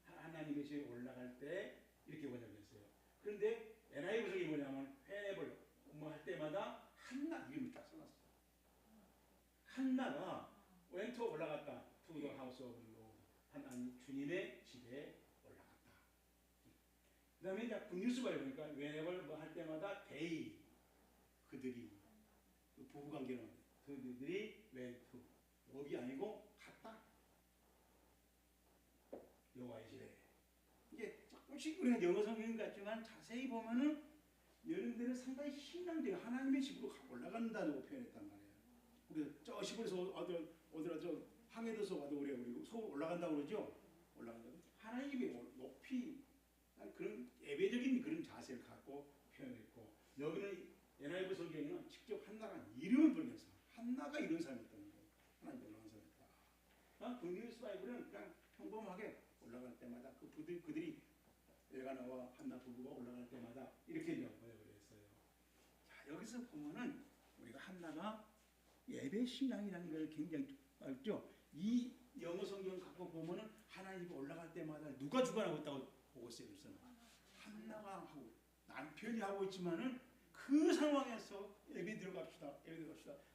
하나님의 집에 올라갈 때 이렇게 번역했어요. 그런데 NIV석이 뭐냐면 회를 할 때마다 한나 이름을 딱 써놨어요. 한나가 왼쪽 올라갔다. To the house of the Lord. 하나님 주님의 집에 올라갔다. 그 다음에 이제 굿뉴스바에 보니까 whenever 할 때마다 they 그들이 부부관계는 그들이 went to 업이 아니고 갔다. 여호와의 집에. 이게 조금씩 우리가 영어 성경 같지만 자세히 보면은 여러분들은 상당히 신앙적인 하나님의 집으로 올라간다고 표현했단 말이에요. 우리 저 시골에서 어디라 항해도서 와도 우리가 서울 올라간다고 그러죠. 올라간다고 하나님의 높이 그런 예배적인 그런 자세를 갖고 표현했고, 여기는 NIV 성경에는 직접 한나가 이름을 부르면서 한나가 이런 사람이었다는 거예요. 하나님 올라간 사람이다. 그 뉴스 바이블은 그냥 평범하게 올라갈 때마다 그들이 엘가나와 한나 부부가 올라갈 때마다 이렇게 번역을 했어요. 자, 여기서 보면은 우리가 한나가 예배 신앙이라는 걸 굉장히 알죠. 이 영어 성경 갖고 보면은 하나님이 올라갈 때마다 누가 주관하고 있다고 보고 있어요. 한나가 하고 남편이 하고 있지만은 그 상황에서 예배 들어갑시다.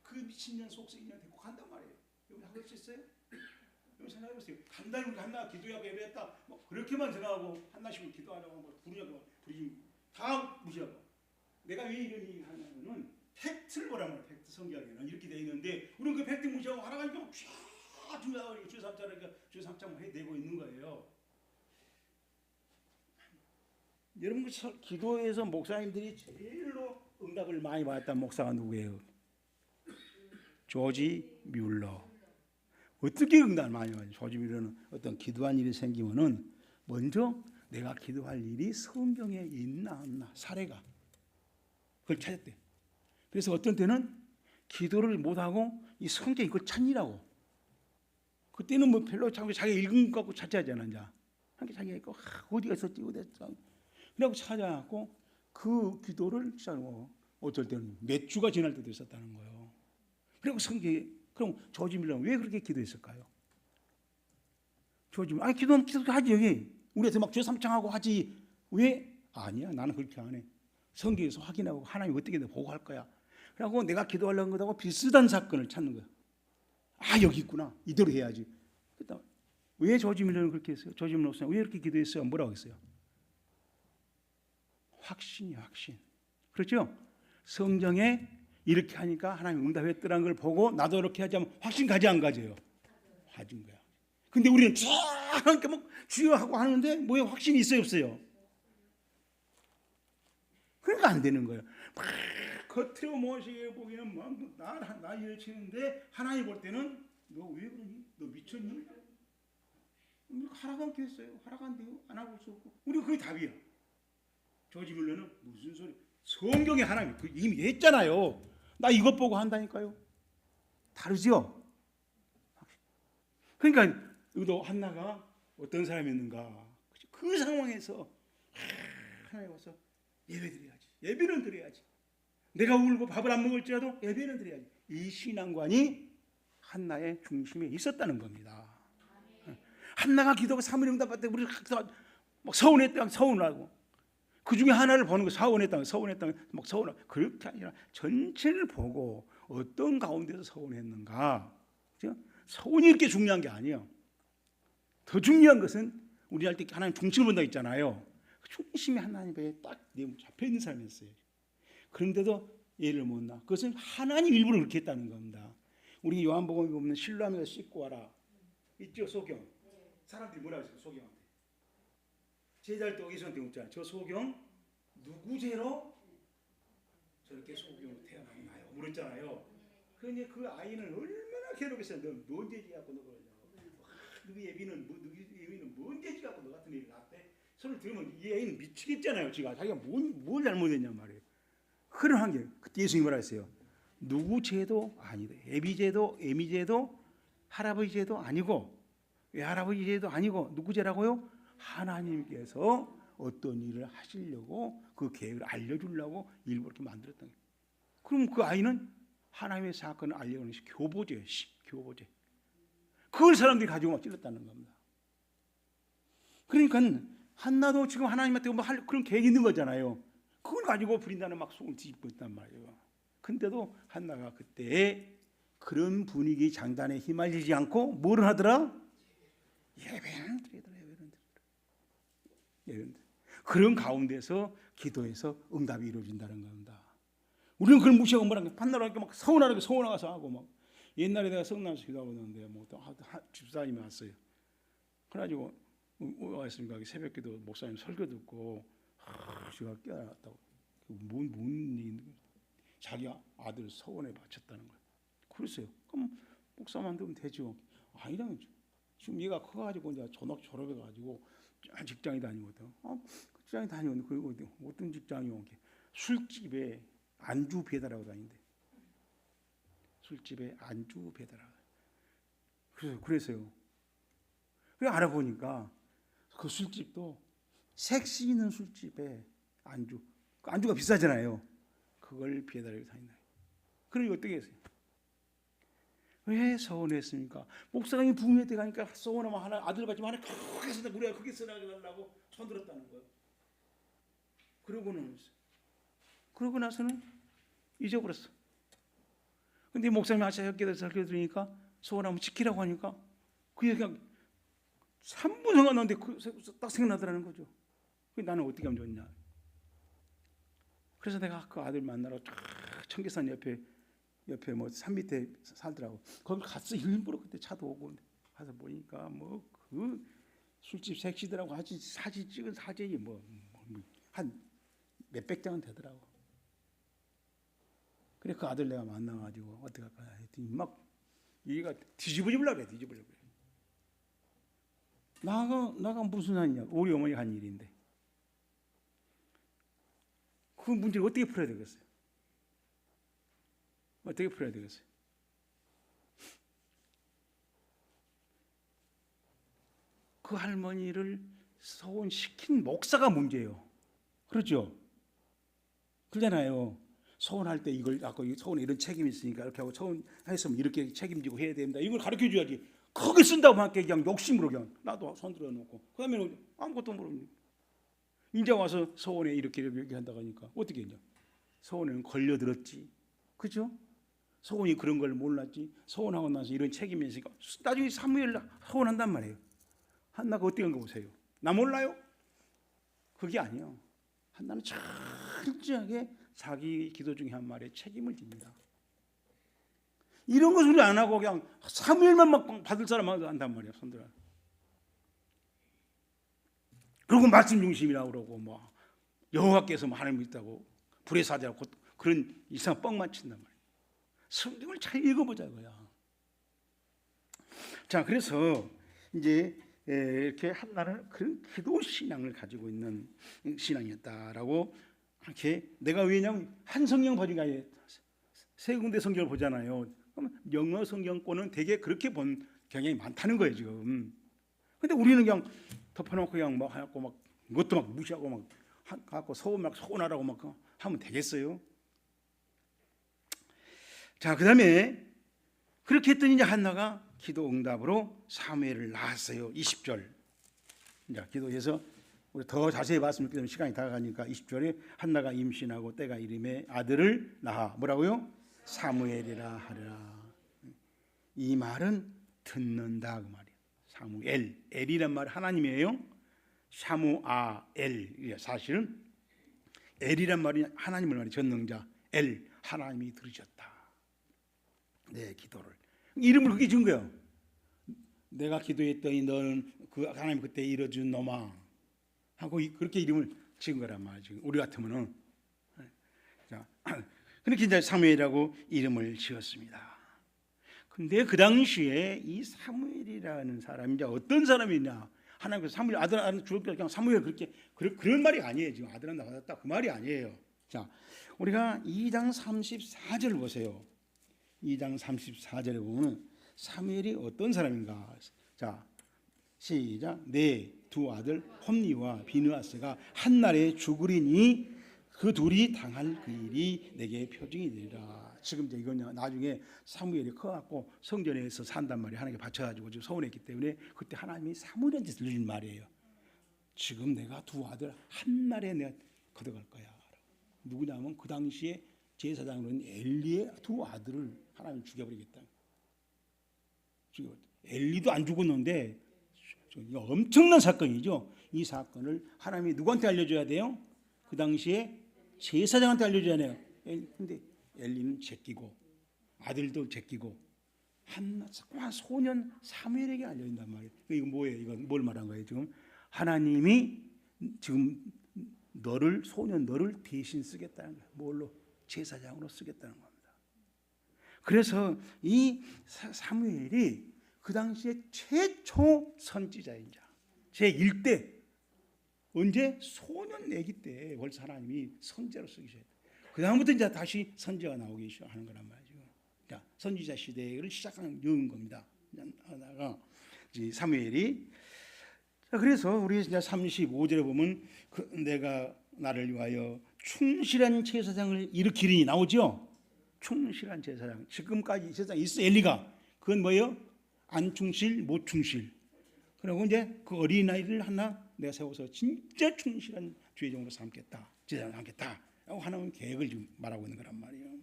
그 미친년 속성이냐 데리고 간단 말이에요. 여러분 하고 있었어요? 여러분 생각해보세요. 간단히 우리 한나 기도하고 예배했다. 뭐 그렇게만 생각하고 한나씩을 기도하려고 하고 부르냐고 부르지 다 무시하고. 내가 왜 이런 얘기를 하냐면은 팩트를 보라면 팩트 성경에는 이렇게 돼 있는데 우리는 그 팩트 무시하고 하나님께 주 3장을 해내고 있는 거예요. 여러분 기도에서 목사님들이 제일로 응답을 많이 받았던 목사가 누구예요? 조지 뮬러. 어떻게 응답을 많이 받아요? 조지 뮬러는 어떤 기도한 일이 생기면은 먼저 내가 기도할 일이 성경에 있나 없나 사례가 그걸 찾았대. 그래서 어떤 때는 기도를 못하고 이 성경에 그걸 찾으라고. 그때는 뭐 별로 자기가 읽은 거 갖고 찾아야잖아. 이제 한게 자기가 있고 어디가 있었지 그래갖고 찾아갖고 그 기도를 시작하고 어떨 때는 몇 주가 지날 때도 있었다는 거예요. 그리고 성경에 그럼 조지 밀러는 왜 그렇게 기도했을까요? 조지 밀러 기도하면 하지 여기 우리한테 막 죄삼창하고 하지 왜? 아니야 나는 그렇게 안 해. 성경에서 확인하고 하나님 어떻게 보고 할 거야. 그래갖고 내가 기도하려는 것하고 비슷한 사건을 찾는 거야. 아 여기 있구나 이대로 해야지. 그다음 왜 조지 밀러는 그렇게 했어요? 조지 밀러 왜 이렇게 기도했어요? 뭐라고 했어요? 확신이야 확신. 그렇죠? 성경에 이렇게 하니까 하나님 응답했더라는 걸 보고 나도 이렇게 하자면 확신 가지 안 가져요? 가진 거야. 근데 우리는 쫙 함께 막 주여하고 하는데 뭐에 확신이 있어요 없어요? 그러니까 안 되는 거예요. 막 겉으로 모시게 보기는 나 일치는데 하나님 볼 때는 너 왜 그러니? 너 미쳤니? 하라고 않게 했어요. 하라고 안 돼요. 안 하고 있었고 우리가 그게 답이야. 조지 밀러는 무슨 소리? 성경에 하나님 이미 했잖아요. 나 이것 보고 한다니까요. 다르죠? 그러니까 너 한나가 어떤 사람이었는가? 그 상황에서 하나님 와서 예배드려야지. 예배는 드려야지. 내가 울고 밥을 안 먹을지라도 예배는 드려야지. 이 신앙관이 한나의 중심에 있었다는 겁니다. 한나가 기도가 사무엘 응답받을 때 우리 막 서운했다 서운하고 그 중에 하나를 보는 거 서운했다 막 서운하고 그렇게 아니라 전체를 보고 어떤 가운데서 서운했는가. 서운이 이렇게 중요한 게 아니에요. 더 중요한 것은 우리 할 때 하나님 중심을 본다 했잖아요. 중심이 하나님에 딱 잡혀 있는 사람이었어요. 그런데도 예를 못 나. 그것은 하나님 일부러 그렇게 했다는 겁니다. 우리 요한복음에 보면 실로암에서 씻고 와라. 있죠 소경. 사람들이 뭐라고 했어요 소경한테. 제자를 또 예수한테 묻잖아요. 저 소경 누구 죄로 저렇게 소경으로 태어났나요? 물었잖아요. 그런데 그 아이는 얼마나 괴롭겠어요. 너뭔 죄지 갖고 너 그러냐고. 누구 예비는 뭔 죄지 갖고 너 같은 일을 낳았대. 소리를 들으면 이 애는 미치겠잖아요. 자기가 뭘 잘못했냐 말이에요. 그런 환경. 그때 예수님이 뭐라 했어요? 누구 죄도 아니다. 애비 죄도 애미 죄도 할아버지 죄도 아니고 외할아버지 죄도 아니고 누구 죄라고요? 하나님께서 어떤 일을 하시려고 그 계획을 알려주려고 일부러 이렇게 만들었던 거예요. 그럼 그 아이는 하나님의 사건을 알려는 것이 교보죄. 그걸 사람들이 가지고 막 찔렀다는 겁니다. 그러니까 한나도 지금 하나님한테 뭐 할 그런 계획이 있는 거잖아요. 그걸 가지고 부린다는 막 속을 뒤집고 있단 말이에요. 근데도 한나가 그때 그런 분위기 장단에 휘말리지 않고 뭐를 하더라? 예배는 드리더라. 그런 가운데서 기도해서 응답이 이루어진다는 겁니다. 우리는 그걸 무시하고 뭐라는 판단하게 막 서운하게 하고 막 옛날에 내가 성남에서 기도하고 있는데 뭐 또 집사님이 왔어요. 그래가지고 왔으니까 새벽기도 목사님 설교 듣고 제가 깨어났다고 뭔 자기 아들 서원에 바쳤다는 거예요. 그랬어요. 그럼 목사 만들면 되죠. 아니라면 지금 얘가 커가지고 이제 졸업해가지고 직장에 다니거든. 직장에 다니는데 그리고 어떤 직장이요? 술집에 안주 배달하고 다닌대. 술집에 안주 배달하고. 그래서요. 그래 알아보니까 그 술집도 색시 있는 술집에 안주가 비싸잖아요. 그걸 배달하고 다닌다. 그러니 어떻게 했어요? 왜 서운했습니까? 목사가 부흥회 때 가니까 서운하면 하나 아들 같지만 하나 크게 쓰다 우리가 크게 쓰라고 손들었다는 거예요. 그러고 나서는 잊어버렸어. 근데 목사님이 아차 설교 들으니까 서운하면 지키라고 하니까 그게 그냥 3분 생각나는데 딱 생각나더라는 거죠. 나는 어떻게 하면 좋냐. 그래서 내가 그 아들 만나러 청계산 옆에 뭐 산 밑에 살더라고. 거기 갔어. 일부러 그때 차도 오고 가서 보니까 뭐 그 술집 색시들하고 사진 찍은 사진이 뭐 한 몇백 장은 되더라고. 그래 그 아들 내가 만나가지고 어떻게 할까 했더니 막 얘가 뒤집어지려고 그래. 나가 무슨 한이냐. 우리 어머니 한 일인데 그 문제를 어떻게 풀어야 되겠어요? 어떻게 풀어야 되겠어요? 그 할머니를 서운시킨 목사가 문제예요. 그렇죠? 그러잖아요. 서운할 때 이걸 아까 서운에 이런 책임이 있으니까 이렇게 하고 서운했으면 이렇게 책임지고 해야 됩니다. 이걸 가르쳐 줘야지. 크게 쓴다고 막 그냥 욕심으로 그냥 나도 손 들어 놓고 그다음에는 아무것도 모릅니다. 이제 와서 서운에 이렇게 한다고 하니까 어떻게 했냐? 서운에는 걸려들었지. 그죠? 서운이 그런 걸 몰랐지. 서운하고 나서 이런 책임이 있으니까 나중에 사무엘 서운한단 말이에요. 한나가 어떻게 한 거 보세요. 나 몰라요? 그게 아니에요. 한나는 철저하게 자기 기도 중에 한 말에 책임을 집니다. 이런 거 소리 안 하고 그냥 사무엘만 막 받을 사람만 한단 말이에요. 손들어. 그리고 말씀 중심이라고 그러고 뭐 여호와께서 뭐 하나님 있다고 불의 사자라고 그런 이상한 뻥만 친단 말이에요. 성경을 잘 읽어보자고요. 자, 그래서 이제 이렇게 한나는 그런 기도 신앙을 가지고 있는 신앙이었다라고 이렇게 내가 왜냐면 한 성경 버린 게 아니에요. 세 군데 성경을 보잖아요. 그럼 영어 성경권은 되게 그렇게 본 경향이 많다는 거예요 지금. 근데 우리는 그냥 덮어놓고 그냥 뭐 하고 막 이것도 막 무시하고 막 갖고 서운하라고 막 하면 되겠어요? 자, 그다음에 그렇게 했더니 이제 한나가 기도 응답으로 사무엘을 낳았어요. 20절. 이제 기도해서 우리 더 자세히 봤으면 좋겠지만 시간이 다가가니까 20절에 한나가 임신하고 때가 이름에 아들을 낳아 뭐라고요? 사무엘이라 하리라. 이 말은 듣는다 그 말이에요. 사무엘, 엘이란 말 하나님이에요. 샤무아엘, 사실은 엘이란 말이 하나님을 말해 전능자. 엘, 하나님이 들으셨다. 내 기도를. 이름을 그렇게 지은 거예요. 내가 기도했더니 너는 그 하나님 그때 이뤄준 놈아 하고 그렇게 이름을 지은 거란 말이죠. 우리 같으면은. 자, 그렇게 이제 사무엘이라고 이름을 지었습니다. 근데 그 당시에 이 사무엘이라는 사람이 이제 어떤 사람이냐? 하나님께서 사무엘 아들 죽을 때 그냥 사무엘 그런 말이 아니에요. 지금 아들 하나 받았다 그 말이 아니에요. 자, 우리가 2장 34절 보세요. 2장 34절에 보면 사무엘이 어떤 사람인가? 자, 시작. 내 두 아들 홈니와 비느하스가 한날에 죽으리니 그 둘이 당할 그 일이 내게 표징이 되리라. 지금 이제 이건 나중에 사무엘이 커갖고 성전에서 산단 말이에요. 하나님께 바쳐가지고 지금 서운했기 때문에 그때 하나님이 사무엘한테 들려준 말이에요. 지금 내가 두 아들 한날에 내가 걷어갈 거야. 누구냐면 그 당시에 제사장으로는 엘리의 두 아들을 하나님이 죽여버리겠다. 엘리도 안 죽었는데 이거 엄청난 사건이죠. 이 사건을 하나님이 누구한테 알려줘야 돼요? 그 당시에 제사장한테 알려줘야 돼요. 근데 엘리는 제끼고 아들도 제끼고 한 소년 사무엘에게 알려진단 말이에요. 이거 뭐예요? 이건 뭘 말한 거예요? 지금 하나님이 지금 너를 대신 쓰겠다는 거예요. 뭘로? 제사장으로 쓰겠다는 겁니다. 그래서 이 사무엘이 그 당시에 최초 선지자인 자, 제1대 언제? 소년 내기 때 벌써 하나님이 선지자로 쓰기셔야 돼요. 그 다음부터 이제 다시 선지자가 나오기 시작하는 거란 말이죠. 자, 선지자 시대를 시작하는 겁니다. 하다가 사무엘이, 자, 그래서 우리 이제 35절에 보면 내가 나를 위하여 충실한 제사장을 일으키리니 나오죠. 충실한 제사장. 지금까지 제사장 있어 엘리가. 그건 뭐예요? 안 충실, 못 충실. 그리고 이제 그 어린아이를 하나 내가 세워서 진짜 충실한 주의종으로 삼겠다, 제사장으로 삼겠다 라고 하나님은 계획을 지금 말하고 있는 거란 말이에요.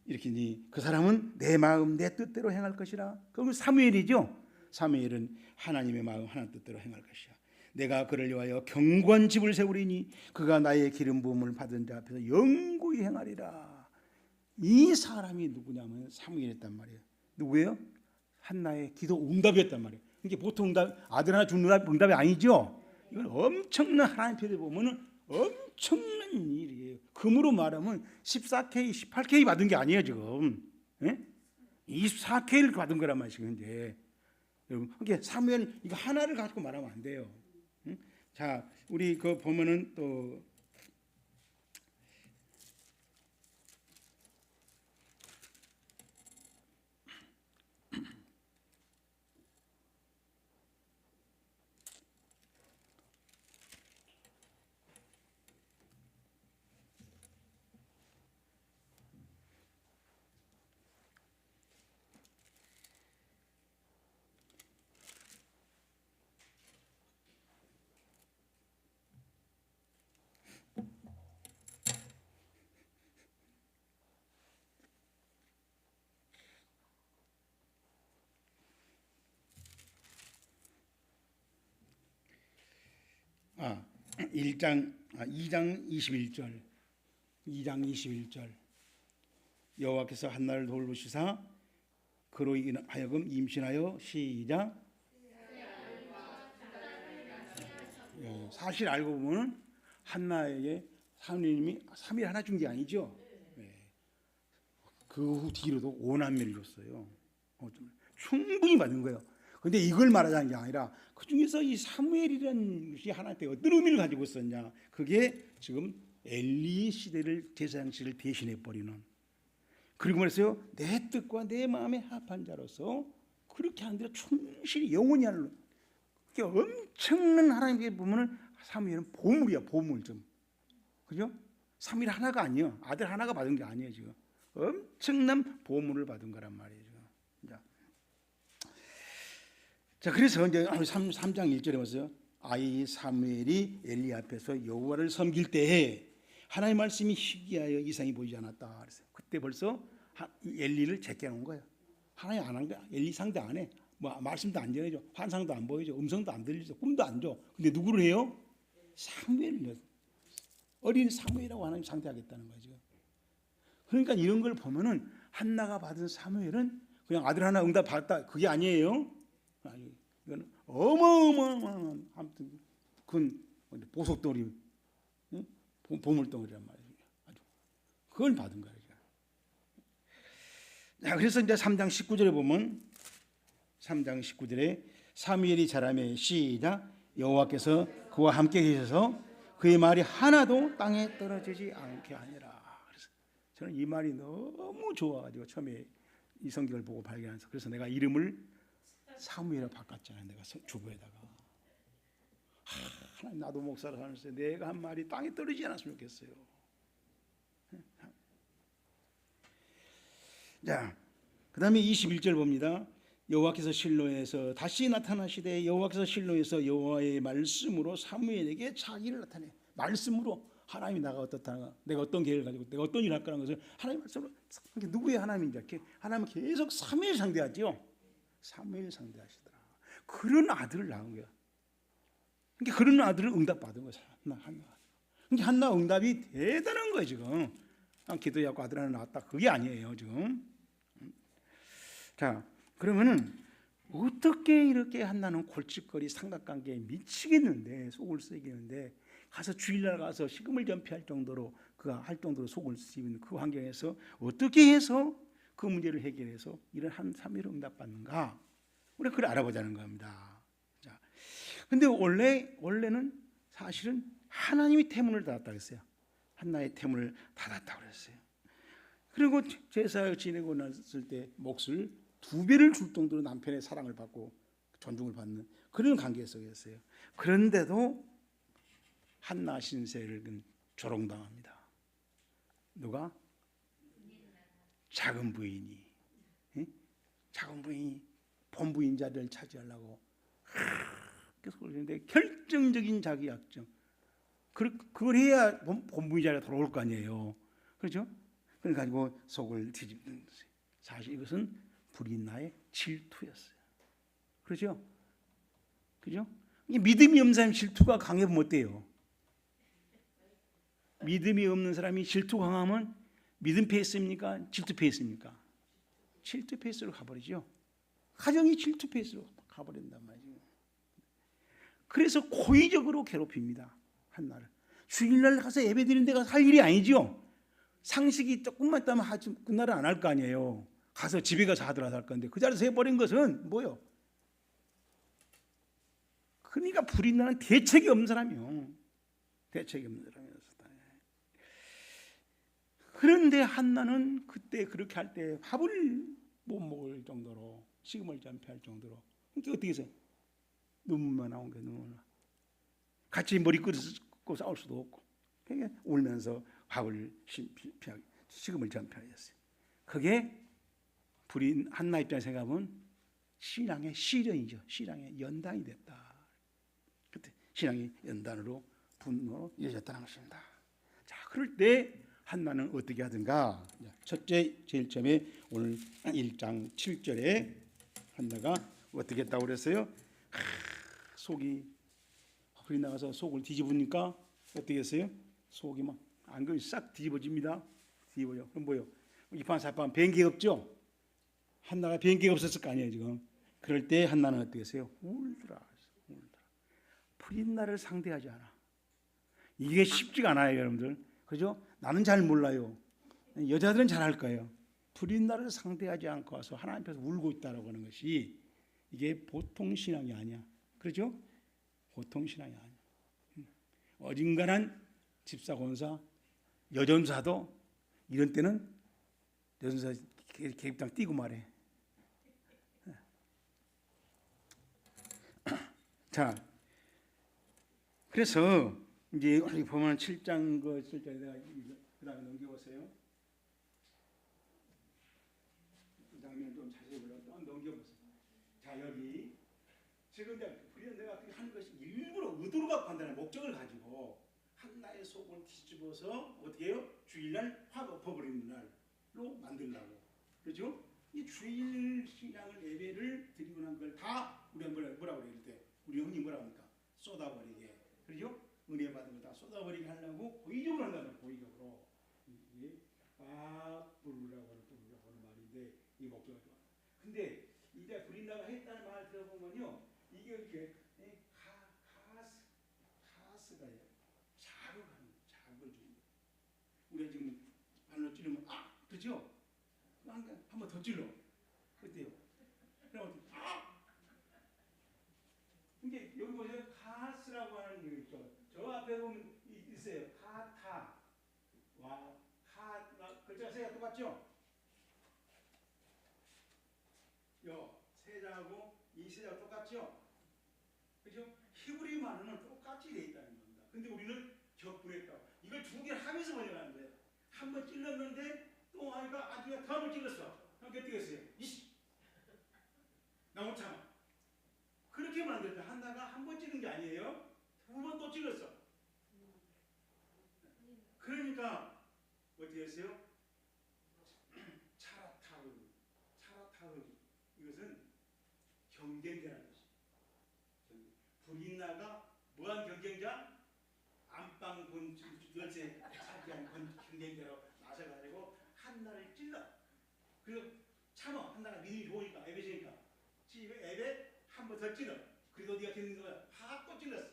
이렇게 그 사람은 내 마음 내 뜻대로 행할 것이라. 그건 사무엘이죠. 사무엘은 하나님의 마음 하나님 뜻대로 행할 것이야. 내가 그를 위하여 견고한 집을 세우리니 그가 나의 기름 부음을 받은 자 앞에서 영구히 행하리라. 이 사람이 누구냐면 사무엘이었단 말이에요. 누구예요? 한나의 기도 응답이었단 말이에요. 이게 보통 아들 하나 주는 응답이 아니죠. 이건 엄청난 하나님 편에 보면은 엄청난 일이에요. 금으로 말하면 14K, 18K 받은 게 아니에요 지금. 예? 24K를 받은 거란 말이죠. 근데 여러분, 이게 사무엘 이거 하나를 가지고 말하면 안 돼요. 응? 자, 우리 그 보면은 또 아, 2장 21절 여호와께서 한나를 돌보시사 그로 하여금 임신하여 시작. 사실 알고 보면 한나에게 하나님이 3일 하나 준 게 아니죠. 그 후 뒤로도 5남매를 줬어요. 충분히 받은 거예요. 근데 이걸 말하자는 게 아니라 그 중에서 이 사무엘이라는 것이 하나님께 어떤 의미를 가지고 있었냐. 그게 지금 엘리 시대를 제사장 시대를 대신해 버리는. 그리고 말했어요. 내 뜻과 내 마음에 합한 자로서 그렇게 하는 대로 충실히 영원히 하는. 그게 엄청난 하나님께 보면은 사무엘은 보물이야, 보물 좀. 그죠? 사무엘 하나가 아니에요. 아들 하나가 받은 게 아니에요 지금. 엄청난 보물을 받은 거란 말이에요. 자, 그래서 이제 3장 1절에 보세요. 아이 사무엘이 엘리 앞에서 여호와를 섬길 때에 하나님의 말씀이 희귀하여 이상이 보이지 않았다. 그랬어요. 그때 벌써 엘리를 제껴놓은 거예요. 하나님 안 한 거야. 엘리 상대 안 해. 뭐 말씀도 안 전해줘. 환상도 안 보여줘. 음성도 안 들리죠. 꿈도 안 줘. 근데 누구를 해요? 사무엘을. 어린 사무엘이라고 하나님 상대하겠다는 거죠. 그러니까 이런 걸 보면은 한나가 받은 사무엘은 그냥 아들 하나 응답 받았다. 그게 아니에요. 아니, 이건 어마어마한 아무튼 그건 보석덩어리, 응? 보물덩어리란 말이에요. 아주 그걸 받은 거예요. 자, 그래서 이제 3장 19절에 보면 3장 19절에 사무엘이 자라매 시작. 여호와께서 그와 함께 계셔서 그의 말이 하나도 땅에 떨어지지 않게 하니라. 그래서 저는 이 말이 너무 좋아가지고 처음에 이 성경을 보고 발견해서 그래서 내가 이름을 사무엘을 바꿨잖아요. 내가 주보에다가 하나님 나도 목사를 하면서 내가 한 말이 땅에 떨어지지 않았으면 좋겠어요. 자, 그 다음에 21절 봅니다. 여호와께서 실로에서 다시 나타나시되 여호와께서 실로에서 여호와의 말씀으로 사무엘에게 자기를 나타내. 말씀으로 하나님이 나가 어떻다, 내가 어떤 계획을 가지고 내가 어떤 일을 할 거라는 것을 하나님 말씀으로. 누구의 하나님인지 이렇게 하나님은 계속 사무엘 상대하죠. 사무엘 상대하시더라. 그런 아들을 낳은 거야. 그러니까 그런 아들을 응답받은 거야. 한나. 그러니까 한나 응답이 대단한 거예요 지금. 기도해갖고 아들 하나 낳았다. 그게 아니에요 지금. 자, 그러면은 어떻게 이렇게 한나는 골칫거리 삼각관계에 미치겠는데 속을 쓰이겠는데 가서 주일날 가서 식음을 전폐할 정도로 그가 할 정도로 속을 쓰이는 그 환경에서 어떻게 해서 그 문제를 해결해서 이런 한 삼위로 응답받는가? 우리가 그걸 알아보자는 겁니다. 자, 근데 원래는 사실은 하나님이 태문을 닫았다고 했어요. 한나의 태문을 닫았다고 그랬어요. 그리고 제사 지내고 났을 때 몫을 2배를 줄 정도로 남편의 사랑을 받고 존중을 받는 그런 관계 속이었어요. 그런데도 한나 신세를 조롱당합니다. 누가? 작은 부인이. 작은 부인이 본부인 자리를 차지하려고 계속 그러는데 결정적인 자기 약점. 그걸 해야 본부인 자리가 돌아올 거 아니에요. 그렇죠? 그래 가지고 속을 뒤집는 거예요. 사실 이것은 불인나의 질투였어요. 그렇죠? 그죠? 믿음이 없는 사람이 질투가 강해보면 어때요? 믿음이 없는 사람이 질투 강하면 믿음 페이스입니까? 질투 페이스입니까? 질투 페이스로 가버리죠. 가정이 질투 페이스로 가버린단 말이에요. 그래서 고의적으로 괴롭힙니다. 한나를. 주일날 가서 예배드리는 데가 할 일이 아니죠. 상식이 조금만 있다면 그날은 안 할 거 아니에요. 가서 집에 가서 하더라도 할 건데 그 자리에서 해버린 것은 뭐요? 그러니까 불인나는 대책이 없는 사람이요. 대책이 없는 사람이었어요. 그런데 한나는 그때 그렇게 할 때 밥을 못 먹을 정도로 식음을 전폐할 정도로 그러니까 어떻게 해서 눈물만 나온 게 눈물. 같이 머리 끄고 싸울 수도 없고 그러니까 울면서 밥을 식음을 전폐하였어요. 그게 불인 한나 입장에서 생각하면 신앙의 시련이죠. 신앙의 연단이 됐다. 그때 신앙의 연단으로 분노로 이어졌다는 것입니다. 자, 그럴 때 한나는 어떻게 하든가. 첫째 제일 처음에 오늘 1장 7절에 한나가 어떻게 했다고 그랬어요? 속이 불이 나가서 속을 뒤집으니까 어떻게 했어요? 속이 막 안경이 싹 뒤집어집니다. 뒤집어요. 그럼 뭐요? 이판사판 변기가 없죠? 한나가 변기가 없었을 거 아니에요 지금. 그럴 때 한나는 어떻게 했어요? 울더라. 불인나를 상대하지 않아. 이게 쉽지가 않아요 여러분들. 그죠? 나는 잘 몰라요. 여자들은 잘 할 거예요. 불인나를 상대하지 않고 와서 하나님 앞에서 울고 있다라고 하는 것이 이게 보통 신앙이 아니야. 그렇죠? 보통 신앙이 아니야. 어딘가는 집사, 권사, 여전사도 이런 때는 여전사 계급장 띄고 말해. 자, 그래서 이제 여기 보면 7장 그 7절에 내가 그다음에 넘겨보세요. 그 장면 좀 자세히 넘겨보세요. 자, 여기 지금 내가 어떻게 하는 것이 일부러 의도로 판단할 목적을 가지고 한나의 속을 뒤집어서 어떻게 해요? 주일날 확 엎어버리는 날로 만들려고. 그렇죠? 이 주일 신앙을 예배를 드리고 난 걸 다 우리가 뭐라고 그래요? 때 우리 형님 뭐라고 합니까? 쏟아버리게. 그렇죠? 은혜 받은 거 다 쏟아버리게 하려고 고의적으로 한다는 거예요. 고의적으로. 이게 부르라고 하는 말인데 이 목적을 좋아. 근데 이제 불인나가 했다는 말 들어보면요, 이게 이렇게 가스가 자극을 줍니다. 우리가 지금 바늘 찌르면 그렇죠? 한번 더 찔러. 어때요? 그럼 이게 여기 보세요. 가스라고 하는 게 있죠. 저 앞에 보면 있어요. 카타. 와, 글자가 세 개가 똑같죠? 세 자하고 이 세 자가 똑같죠? 그죠? 히브리 말은 똑같이 돼 있다는 겁니다. 근데 우리는 격분했다. 이걸 두 개를 하면서 번역하는 거예요. 한 번 찔렀는데 또 하니까 아주 다음을 찔렀어. 그럼 어떻게 했어요? 이씨! 나 못 참아. 그렇게 만들 때 한나가 한 번 찌른 게 아니에요. 두 번 또 찔렀어. 그러니까 어떻게 했어요? 차라타흐. 이것은 경쟁자라는 것입니다. 불인나가 뭐한 경쟁자? 안방 열쇠 차지한 경쟁자로 나서가지고 한나를 찔러. 그리고 참어. 한나가 믿음이 좋으니까 예배시니까. 예배 더 찔러. 그래도 네가 듣는 거야. 확 또 찔렀어.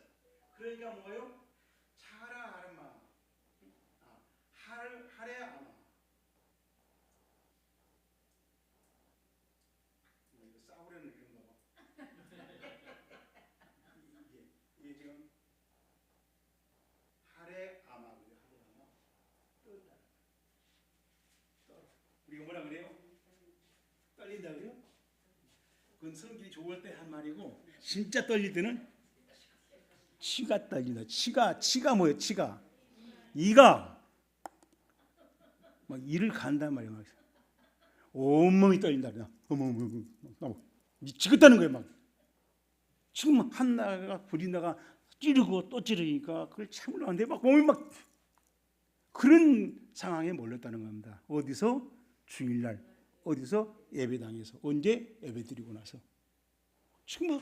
그러니까 뭐예요? 차라 아르마. 하래 아마. 이거 싸우려는 그런가 봐. 이게 지금 하래 아마 그래. 하래 아마. 떨다. 우리가 뭐라 그래요? 떨린다 그래요? 그건 성질이 좋을 때 한 말이고 진짜 떨릴 때는 치가 떨린다. 치가 뭐예요? 치가 이가 막 이를 간단 말이야. 막 온몸이 떨린다. 어머 미치겠다는 거예요. 막 지금 한나가 부린다가 찌르고 또 찌르니까 그걸 참으려 하는데 막 몸이 막 그런 상황에 몰렸다는 겁니다. 어디서? 주일날. 어디서? 예배당에서. 언제? 예배 드리고 나서. 지금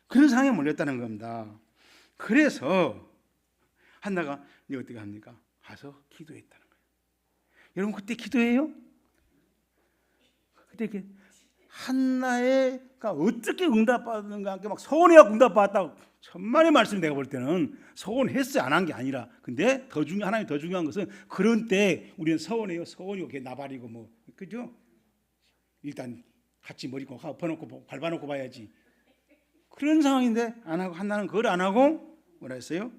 그런 상황에 몰렸다는 겁니다. 그래서 한나가 네 어떻게 합니까? 가서 기도했다는 거예요. 여러분 그때 기도해요? 그때 한나가 어떻게 응답받는가 막 서운해갖고 응답받았다고 천만의 말씀 내가 볼 때는 서운했어요. 안 한 게 아니라. 근데 하나님 더 중요한 것은 그런 때 우리는 서운해요. 서운이고 나발이고 뭐 그죠? 일단 같이 머리 엎어놓고 밟아놓고 봐야지. 그런 상황인데 안 하고 한나는 그걸 안 하고 뭐라 했어요?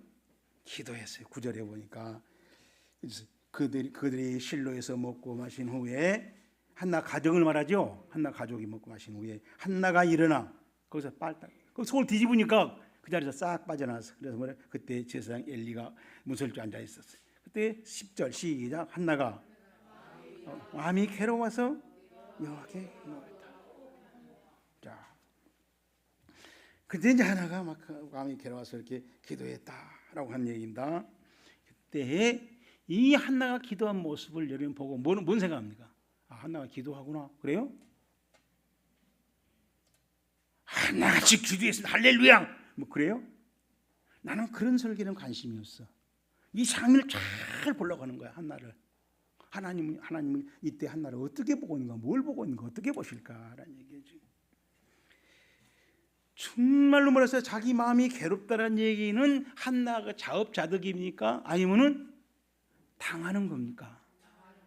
기도했어요. 9절에 보니까 그들이 실로에서 먹고 마신 후에 한나 가정을 말하죠. 한나 가족이 먹고 마신 후에 한나가 일어나 거기서 빨딱 속을 뒤집으니까 그 자리에서 싹 빠져나왔어. 그래서 뭐래? 그때 제사장 엘리가 문설주 앉아 있었어요. 그때 10절 시작. 한나가 마음이 괴로워서 여호와께 기도했다. 자, 그때 이제 하나가 막 마음이 괴로워서 이렇게 기도했다라고 한 얘기입니다. 그때 이 한나가 기도한 모습을 여러분 보고 뭔 생각합니까? 아, 한나가 기도하구나. 그래요? 한나가 지금 기도했습니다. 할렐루야. 뭐 그래요? 나는 그런 설계는 관심이 없어. 이 장면을 잘 보려고 하는 거야. 한나를. 하나님은 이때 한나를 어떻게 보고 있는가, 뭘 보고 있는가, 어떻게 보실까라는 얘기죠. 정말로 말해서 자기 마음이 괴롭다는 얘기는 한나가 자업자득입니까? 아니면은 당하는 겁니까?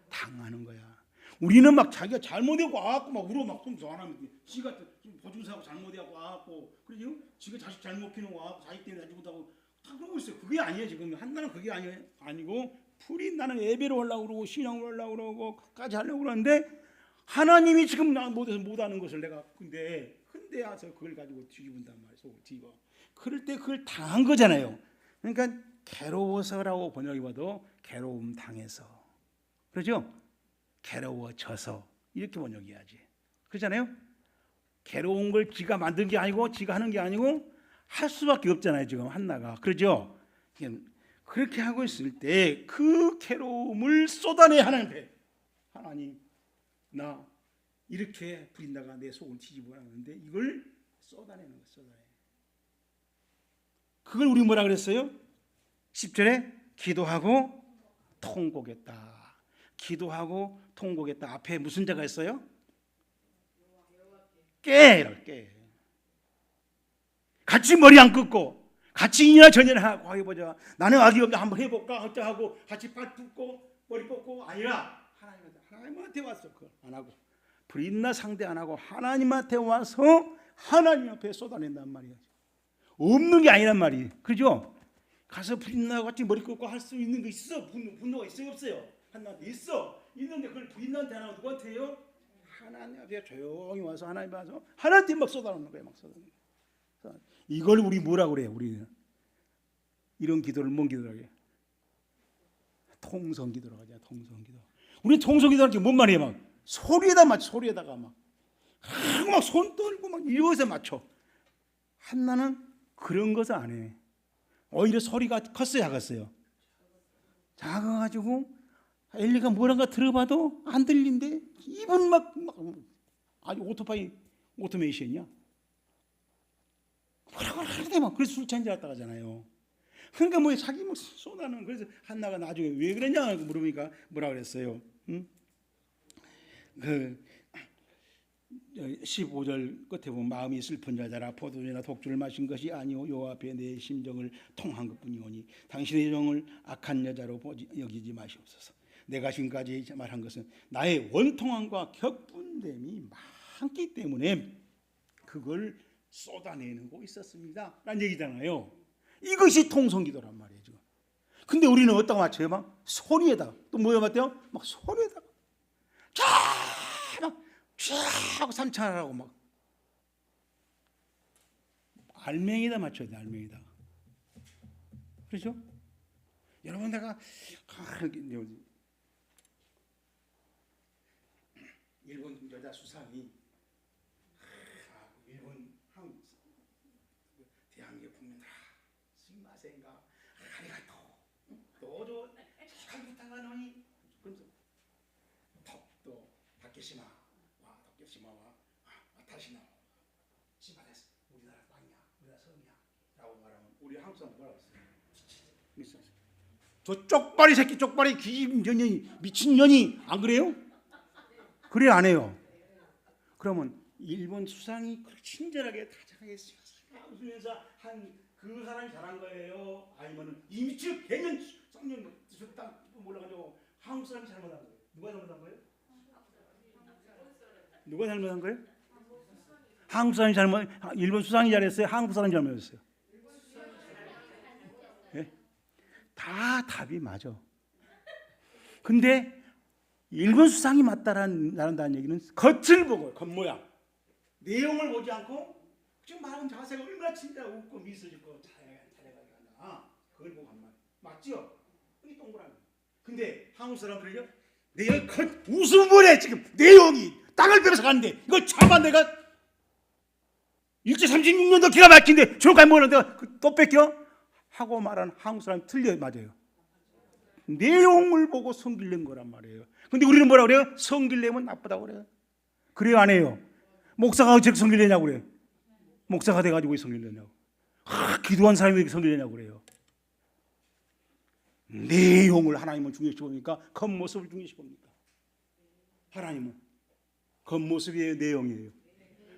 당하는 거야. 우리는 막 자기가 잘못하고 와갖고 막 울어 막 좀 더 안 하면 지가 보증사고 잘못해갖고 와갖고 그러죠? 지가 자식 잘못 키우고 와갖고 자식 때문에 하지 못하고 다 그러고 있어요. 그게 아니에요. 지금 한나는 그게 아니고 풀이 나는 예배로 하려고 그러고 신앙으로 하려고 그러고 까지 하려고 그러는데 하나님이 지금 나 못하는 것을 내가 근데 와서 그걸 가지고 뒤집은단 말이에요. 속을 뒤집어. 그럴 때 그걸 당한 거잖아요. 그러니까 괴로워서라고 번역해 봐도 괴로움 당해서 그렇죠? 괴로워져서 이렇게 번역해야지. 그렇잖아요? 괴로운 걸 지가 만든 게 아니고 지가 하는 게 아니고 할 수밖에 없잖아요. 지금 한나가. 그렇죠? 그렇게 하고 있을 때 그 괴로움을 쏟아내 하나님께 하나님 나 이렇게 부린다가 내 속을 뒤집어 놨는데 이걸 쏟아내는 거예요. 쏟아내. 그걸 우리 뭐라 그랬어요? 10절에 기도하고 통곡했다. 기도하고 통곡했다. 앞에 무슨 자가 있어요? 깨. 같이 머리 안 긋고 같이 이나 저년을 하고 해보자. 나는 악이 없다 한번 해볼까 어쩌하고 같이 발 붓고 머리 뽑고 아니라 하나님한테 왔어. 그걸 안 하고 브린나 상대 안 하고 하나님한테 와서 하나님 앞에 쏟아낸단 말이야. 없는 게 아니란 말이에요. 그죠? 가서 브린나 같이 머리 긋고 할 수 있는 거 있어. 분노가 있어요 없어요? 하나님한테 있어. 있는데 그걸 브린나한테 안 하고 누구한테 해요? 하나님 앞에 조용히 와서 하나님 와서 하나님한테 막 쏟아놓는 거예요. 막 쏟아놓는 거예요. 이걸 우리 뭐라고 그래요? 우리는 이런 기도를 뭔 기도라고 해요? 통성기도라고 하죠. 통성기도. 우리 통성기도는 지금 뭔 말이에요? 막 소리에다 맞춰. 소리에다가 막 손 떨고 막 이러고서 맞춰. 한나는 그런 것을 안 해. 오히려 소리가 컸어요, 작았어요? 작아가지고 엘리가 뭐란가 들어봐도 안 들린대. 입은 막 아주 오토메이션이야. 뭐라고 하는데 막 그래서 술 취한 줄 알았다 하잖아요. 그러니까 뭐 자기 뭐 쏟아는 그래서 한나가 나중에 왜 그랬냐 물으니까 뭐라 그랬어요? 응? 15절 끝에 보면 마음이 슬픈 자들아 포도주나 독주를 마신 것이 아니오 요 앞에 내 심정을 통한 것뿐이오니 당신의 정을 악한 여자로 여기지 마시옵소서. 내가 지금까지 말한 것은 나의 원통함과 격분됨이 많기 때문에 그걸 쏟아내고 있었습니다 라는 얘기잖아요. 이것이 통성기도란 말이에요 지금. 근데 우리는 어디다가 맞춰요? 막 소리에다가 또 뭐에 맞대요? 막 소리에다가 막 하고 삼천하라고 막 알맹이다 맞춰야 돼. 알맹이다. 그렇죠? 여러분 내가 일본 여자 수상이 일본 한국 대한민국에 붙는다. 스미마센가 아리가토 도저 잘못한가 너니 그러면서 또 다케시마 시마와 다시나 시마데스 우리나라 땅이야 우리나라 섬이야 라고 말하면 우리 한국 사람 뭐라고 했어요? 저 쪽발이 새끼 쪽발이 귀신년이 미친년이 안 그래요? 그래 안 해요? 그러면 일본 수상이 그렇게 친절하게 다정하게 웃으면서 한 그 사람이 잘한 거예요? 아니면 이미 즉 개년 성년 딱 몰라가지고 한국 사람이 잘못한 거예요? 누가 잘못한 거예요? 누가 잘못한 거예요? 한국 사람이 잘못, 일본 수상이 잘했어요? 한국 사람이 잘못했어요? 네? 다 답이 맞아. 근데 일본 수상이 맞다라는 얘기는 겉을 보고 겉모양, 내용을 보지 않고 지금 말하는 자세가 얼마나 진짜 웃고 미소 짓고 잘해가지고 한다. 그걸 보고 한 말. 맞죠? 그게 동그라미. 근데 한국 사람들은요, 내가 웃음을 해 지금 내용이. 땅을 빼서 가는데 이걸 참아 내가 일제 36년도 기가 막힌데 저까지 먹는 내가 또 뺏겨? 하고 말하는 한국 사람이 틀려 맞아요. 내용을 보고 성길 낸 거란 말이에요. 근데 우리는 뭐라 그래요? 성길 내면 나쁘다고 그래요. 그래요 안 해요? 목사가 어떻게 성길 내냐고 그래요. 목사가 돼가지고 왜 성길 내냐고. 기도한 사람이 왜 성길 내냐고 그래요. 내용을 하나님은 중요시 보니까 겉모습을 중요시 봅니까? 하나님은 겉모습이에요, 내용이에요.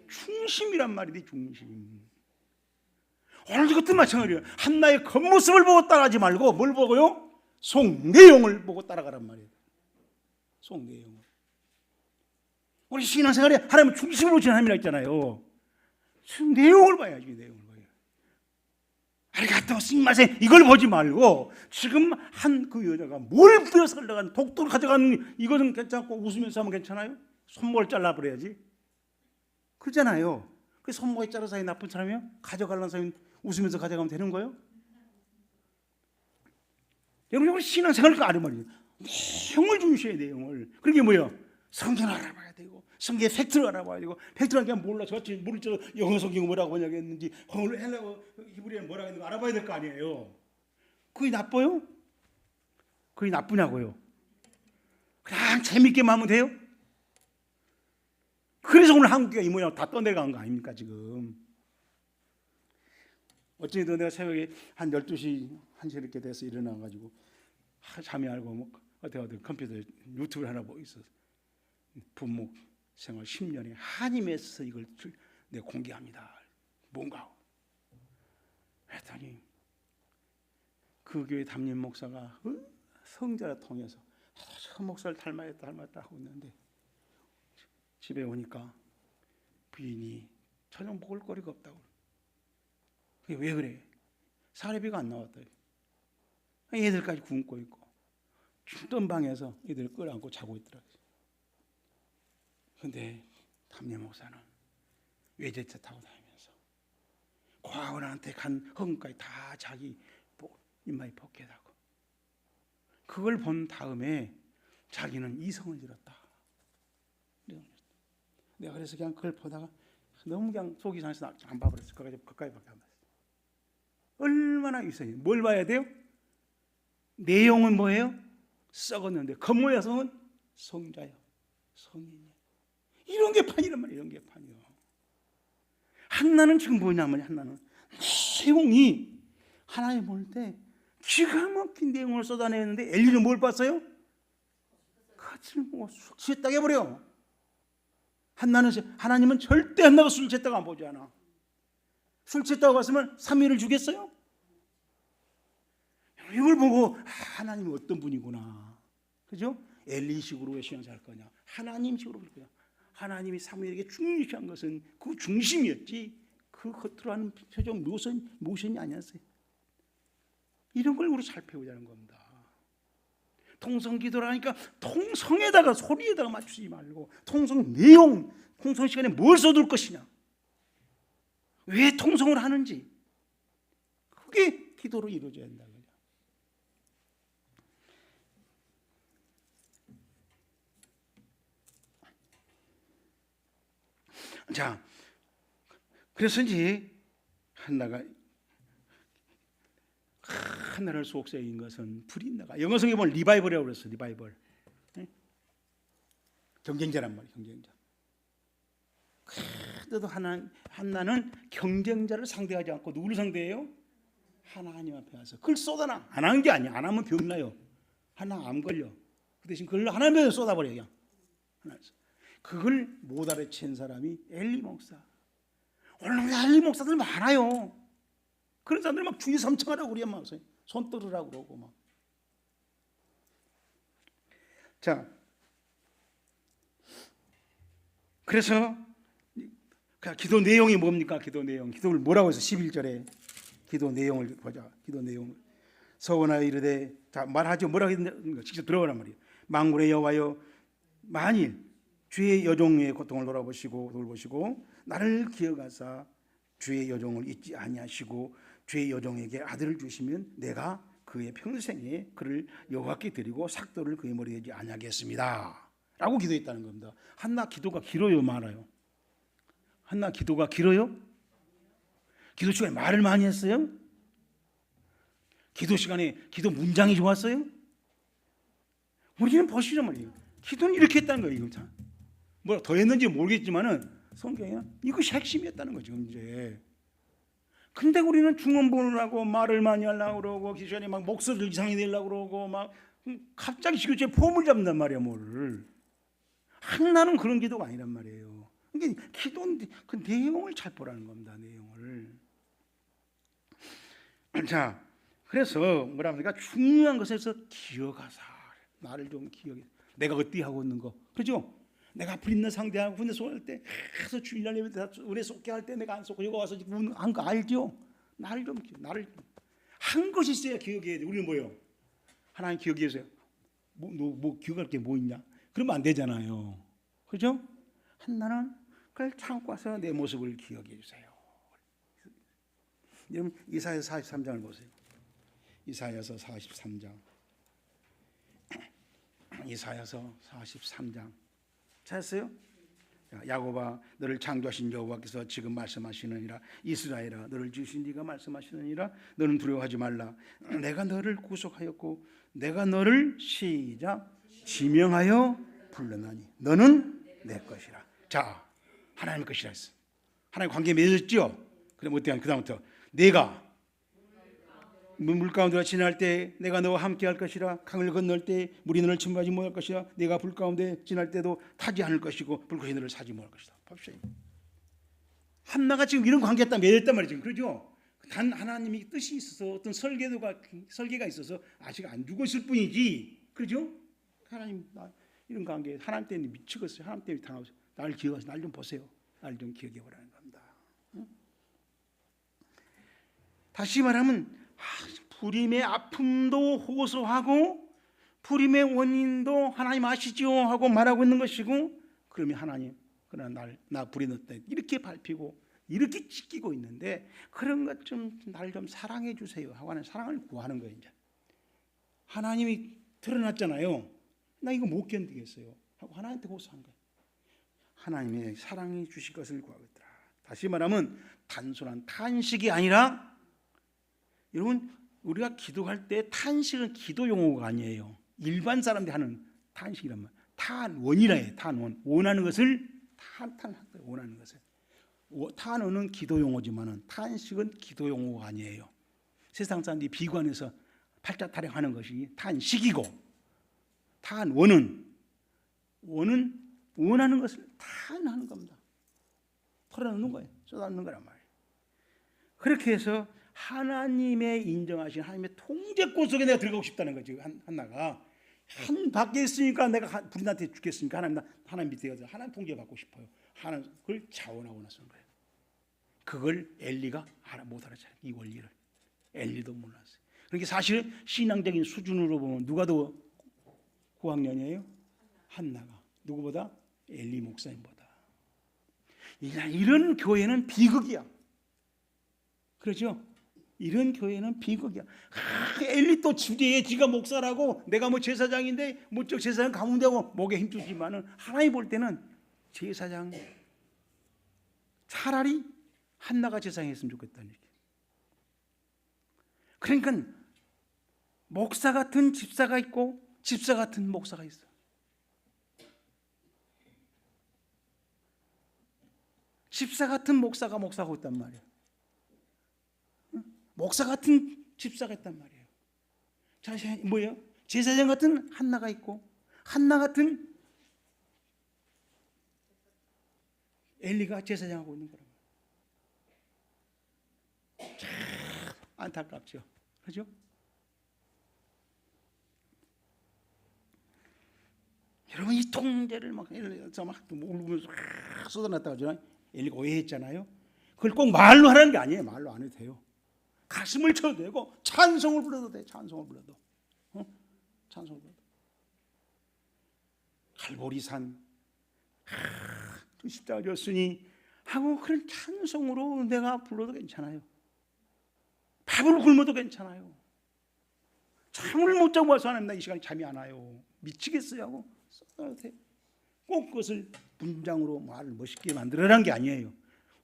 중심이란 말이지 중심. 오늘 이것도 마찬가지예요. 한나의 겉모습을 보고 따라하지 말고 뭘 보고요? 속 내용을 보고 따라가란 말이에요. 속 내용을. 우리 신앙생활에 하나님은 중심을 보시는 하나님이라 했잖아요. 내용을 봐야지. 내용을 봐요. 아리가또 스미마센 이걸 보지 말고 지금 한 그 여자가 뭘 뿌려서 흘러간 독도를 가져가는 이거는 괜찮고 웃으면서 하면 괜찮아요? 손목을 잘라버려야지. 그렇잖아요. 그 손목에 자른 사람이 나쁜 사람이요? 가져가려는 사람이 웃으면서 가져가면 되는 거예요? 여러분 신앙생활을 아는 말이에요. 내용을 중시해야 돼요. 내용을. 그게 뭐예요? 성경을 알아봐야 되고 성경의 팩트를 알아봐야 되고 팩트를 그냥 몰라 저같이 모르죠. 영어 성경 뭐라고 번역했는지 오늘 헬라어 히브리어는 뭐라고 했는지 알아봐야 될 거 아니에요. 그게 나빠요? 그게 나쁘냐고요? 그냥 재밌게만 하면 돼요? 그래서 오늘 한국교회가 이 모양 다 떠내려간 거 아닙니까 지금? 어쨌든 내가 새벽에 한 12시 1시 이렇게 돼서 일어나가지고 잠이 알고 뭐 어디 컴퓨터 유튜브를 하나 보고 있어서 부모 생활 10년에 한임에서 이걸 내가 공개합니다. 뭔가 했더니 그 교회 담임 목사가 성자를 통해서 저 목사를 닮았다 하고 있는데 집에 오니까 부인이 저녁 먹을 거리가 없다고. 그게 왜 그래? 사례비가 안 나왔다. 애들까지 굶고 있고 춥던 방에서 애들 끌어안고 자고 있더라고요. 근데 담임 목사는 외제차 타고 다니면서 과원한테 간 허금까지 다 자기 입마에 벗겨다고. 그걸 본 다음에 자기는 이성을 잃었다. 내가 그래서 그냥 그걸 보다가 너무 그냥 속이 상해서 안 봐버렸어. 거기까지밖에 안 봤어. 얼마나 이성이. 뭘 봐야 돼요? 내용은 뭐예요? 썩었는데 겉모양은 성자요, 성인이요. 이런 게 판이란 말이에요. 이런 게 판이요. 한나는 지금 뭐냐면 한나는 내용이 하나님 볼 때 기가 막힌 내용을 쏟아내는데 엘리는 뭘 봤어요? 겉을 보고 쑥 취했다 해버려. 하나님은 절대 한나가 술 취했다고 안 보지 않아. 술 취했다고 봤으면 3일을 주겠어요? 이걸 보고 하나님이 어떤 분이구나, 그죠? 엘리식으로 왜 신앙생활 할 거냐, 하나님식으로 할 거냐. 하나님이 사무엘에게 중요시한 것은 그 중심이었지, 그 겉으로 하는 표정 모션이 아니었어요. 이런 걸 우리 잘 배우자는 겁니다. 통성기도라니까 통성에다가 소리에다가 맞추지 말고 통성 내용, 통성 시간에 뭘 써둘 것이냐, 왜 통성을 하는지, 그게 기도로 이루어져야 된다. 자, 그래서 이제 한나가 하나를 속세인 것은 불이 나가. 영어 성경에 보면 리바이벌이라고 그랬어. 리바이벌. 경쟁자란 말이야. 경쟁자. 그래도 한나는 경쟁자를 상대하지 않고 누구를 상대해요? 하나님 앞에 와서 그걸 쏟아놔. 안 하는 게 아니야. 안 하면 병나요. 하나 암 걸려. 그 대신 그걸 하나님에 쏟아버려. 그냥 하나에서. 그걸 못 알아챈 사람이 엘리 목사. 오늘 엘리 목사들 많아요. 그런 사람들 막 주의 삼청하라고 우리 엄마 손 떨으라고 그러고 막. 자, 그래서 기도 내용이 뭡니까? 기도 내용. 기도를 뭐라고 해서 11절에 기도 내용을 보자. 기도 내용을 서원하여 이르되, 자 말하죠. 뭐라고 했는데 직접 들어보란 말이에요. 만군의 여호와여, 만일 주의 여종의 고통을 돌보시고 나를 기억하사 주의 여종을 잊지 아니하시고 주의 여종에게 아들을 주시면 내가 그의 평생에 그를 여호와께 드리고 삭도를 그의 머리에 하지 아니하겠습니다 라고 기도했다는 겁니다. 한나 기도가 길어요, 많아요? 한나 기도가 길어요? 기도 시간에 말을 많이 했어요? 기도 시간에 기도 문장이 좋았어요? 우리는 보시죠 말이에요. 기도는 이렇게 했다는 거예요. 이거 뭐 더 했는지 모르겠지만은 성경에 이것이 핵심이었다는 거죠, 이제. 근데 우리는 중언부언을 하고 말을 많이 하려고 그러고 기도 시간에 막 목소리를 이상하게 내려고 그러고 막 갑자기 기도에 폼을 잡는단 말이야, 뭐를. 한나는 그런 기도가 아니란 말이에요. 그러니까 기도는 그 내용을 잘 보라는 겁니다, 내용을. 자, 그래서 뭐라 합니까? 중요한 것에서 기억하사. 나를 좀 기억해. 내가 어떻게 하고 있는 거, 그렇죠? 내가 불 있는 상대하고 군대 쏘할 때 계속 주일날 예배 때 은혜 쏟게 할 때 내가 안 쏟고 여기 와서 한 거 알죠? 나를 좀 나를 한 것이 있어야 기억해야 돼. 우리는 뭐요? 하나님 기억해 주세요. 뭐 기억할 게 뭐 있냐? 그러면 안 되잖아요, 그렇죠? 한나는 그걸 참고 와서 내 모습을 기억해 주세요. 여러분 이사야서 43장을 보세요. 이사야서 43장. 이사야서 43장 찾았어요? 야곱아, 너를 창조하신 여호와께서 지금 말씀하시느니라. 이스라엘아, 너를 지으신 네가 말씀하시느니라. 너는 두려워하지 말라. 내가 너를 구속하였고 내가 너를 시작 지명하여 불렀나니 너는 내 것이라. 자, 하나님의 것이라 했어. 하나님 관계 맺었죠? 그럼 어떻게 하냐? 그 다음부터 내가 물 가운데로 지날 때 내가 너와 함께 할 것이라. 강을 건널 때 물이 너를 침범하지 못할 것이라. 내가 불 가운데 지날 때도 타지 않을 것이고 불꽃이 너를 사지 못할 것이다. 봅시다. 한나가 지금 이런 관계에 맺었단 말이죠, 그렇죠? 단 하나님이 뜻이 있어서 어떤 설계가 있어서 아직 안 죽었을 뿐이지, 그렇죠? 하나님 이런 관계 하나님 때문에 미치겠어요. 하나님 때문에 당하고 나를 기억하세요. 날 좀 보세요. 날 좀 기억해 보라는 겁니다. 응? 다시 말하면 불임의 아픔도 호소하고 불임의 원인도 하나님 아시죠 하고 말하고 있는 것이고, 그러면 하나님 그러나 나 불이 났다 이렇게 밟히고 이렇게 찢기고 있는데 그런 것 좀 나를 좀 사랑해 주세요 하고 하는 사랑을 구하는 거예요. 이제 하나님이 드러났잖아요. 나 이거 못 견디겠어요 하고 하나님한테 호소한 거예요. 하나님의 사랑해 주실 것을 구하겠더라. 다시 말하면 단순한 탄식이 아니라, 여러분 우리가 기도할 때 탄식은 기도 용어가 아니에요. 일반 사람들이 하는 탄식이란 말. 탄원이라 해요. 탄원. 원하는 것을 원하는 것을. 탄원은 기도 용어지만은 탄식은 기도 용어가 아니에요. 세상 사람들이 비관해서 팔자 타령하는 것이 탄식이고, 원은 원하는 것을 다 하는 겁니다. 털어놓는 거예요. 쏟아놓는 거란 말이에요. 그렇게 해서 하나님의 인정하신 하나님의 통제권 속에 내가 들어가고 싶다는 거죠. 한나가 한 밖에 있으니까 내가 불인한테 죽겠으니까 하나님 밑에 가서 하나님 통제 받고 싶어요. 하나님 그걸 자원하고 나서는 거예요. 그걸 엘리가 못 알아차려요. 이 원리를 엘리도 몰랐어요. 그러니까 사실 신앙적인 수준으로 보면 누가 더 고학년이에요? 한나가. 누구보다? 엘리 목사님보다. 이런 교회는 비극이야. 그렇죠? 이런 교회는 비극이야. 엘리 또 주제에 지가 목사라고 내가 뭐 제사장인데 뭐저 제사장 가면 되고 목에 힘주지만은 하나님 볼 때는 제사장 차라리 한나가 제사장했으면 좋겠다는 얘기. 그러니까 목사 같은 집사가 있고 집사 같은 목사가 있어. 집사 같은 목사가 목사하고 있단 말이에요. 목사 같은 집사가 있단 말이에요. 자, 뭐예요? 제사장 같은 한나가 있고 한나 같은 엘리가 제사장하고 있는 거라고. 참 안타깝죠. 그렇죠? 여러분 이 통제를 막 울면서 쏟아놨다가 저 엘리가 오해했잖아요. 그걸 꼭 말로 하라는 게 아니에요. 말로 안 해도 돼요. 가슴을 쳐도 되고 찬송을 불러도 돼. 찬송을 불러도. 찬송을 불러도. 갈보리산 또 십자가 졌으니 하고 그런 찬송으로 내가 불러도 괜찮아요. 밥을 굶어도 괜찮아요. 잠을 못 자고 와서 하나님 나 이 시간에 잠이 안 와요. 미치겠어요 하고 써도 돼. 꼭 그것을 문장으로 말을 멋있게 만들어라는 게 아니에요.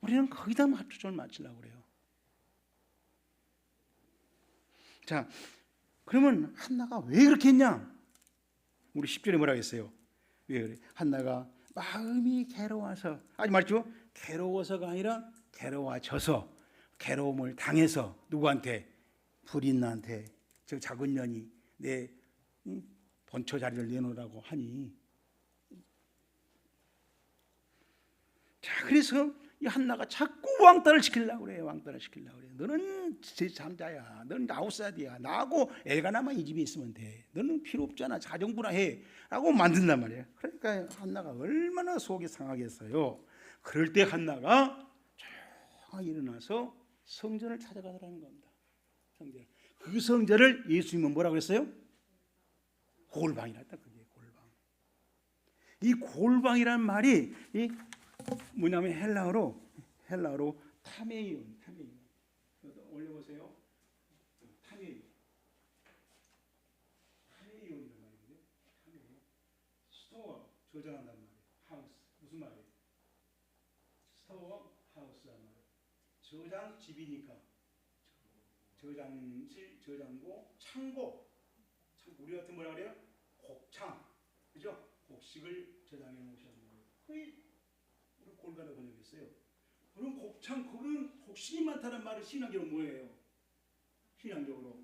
우리는 거기다 초점을 맞추려고 그래요. 자, 그러면 한나가 왜 그렇게 했냐? 우리 10절에 뭐라고 했어요? 왜 그래? 한나가 마음이 괴로워서, 아직 말했죠? 괴로워서가 아니라 괴로워져서, 괴로움을 당해서 누구한테? 불인나한테, 저 작은 년이 내 본처 자리를 내놓으라고 하니. 자, 그래서 이 한나가 자꾸 왕따를 시키려고 그래요. 왕따를 시키려고 그래요. 너는 제3자야. 너는 아웃사이드야. 나하고 엘가나만 이 집에 있으면 돼. 너는 필요 없잖아. 자정부나 해. 라고 만든단 말이에요. 그러니까 한나가 얼마나 속이 상하겠어요. 그럴 때 한나가 조용히 일어나서 성전을 찾아가더라는 겁니다. 성전. 그 성전을 예수님은 뭐라고 했어요? 골방이라 했다. 그게 골방. 이 골방이란 말이 뭐냐면 헬라어로 타메이온. 올려보세요. 타메이온이란 말인데, 타메이온. 스토어 저장한단 말이에요. 하우스 무슨 말이에요? 스토어 하우스란 말이에요. 저장 집이니까 저장실, 저장고, 창고. 우리 같은 뭐라 그래요? 곡창, 그죠? 곡식을 저장해 놓으셨는 거예요. 거의 골가루 번역했어요. 그럼 곡창, 그런 곡식이 많다는 말은 신앙적으로 뭐예요? 신앙적으로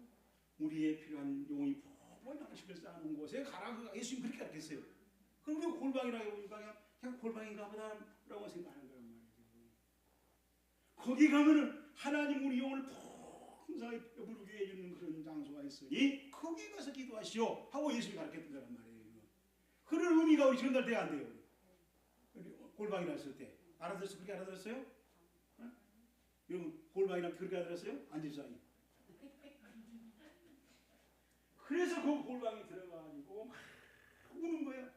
우리의 필요한 용이 풍부한 양식을 쌓아놓은 곳에 가라. 예수님 그렇게 가르쳤어요. 그럼 우리가 골방이라고 보니까 그냥 골방인가 보다라고 생각하는 거란 말이죠. 거기 가면은 하나님 우리 영을 풍성하게 배부르게 해주는 그런 장소가 있으니 거기 가서 기도하시오 하고 예수님이 가르쳤던 거란 말이에요. 그런 의미가 우리 전달돼야 안 돼요. 골방이라 했을 때 알아들었어요? 그렇게 알아들었어요? 여러분 골방이라 그렇게 알아들었어요? 안집사님. 그래서 그 골방에 들어가가지고 우는 거야.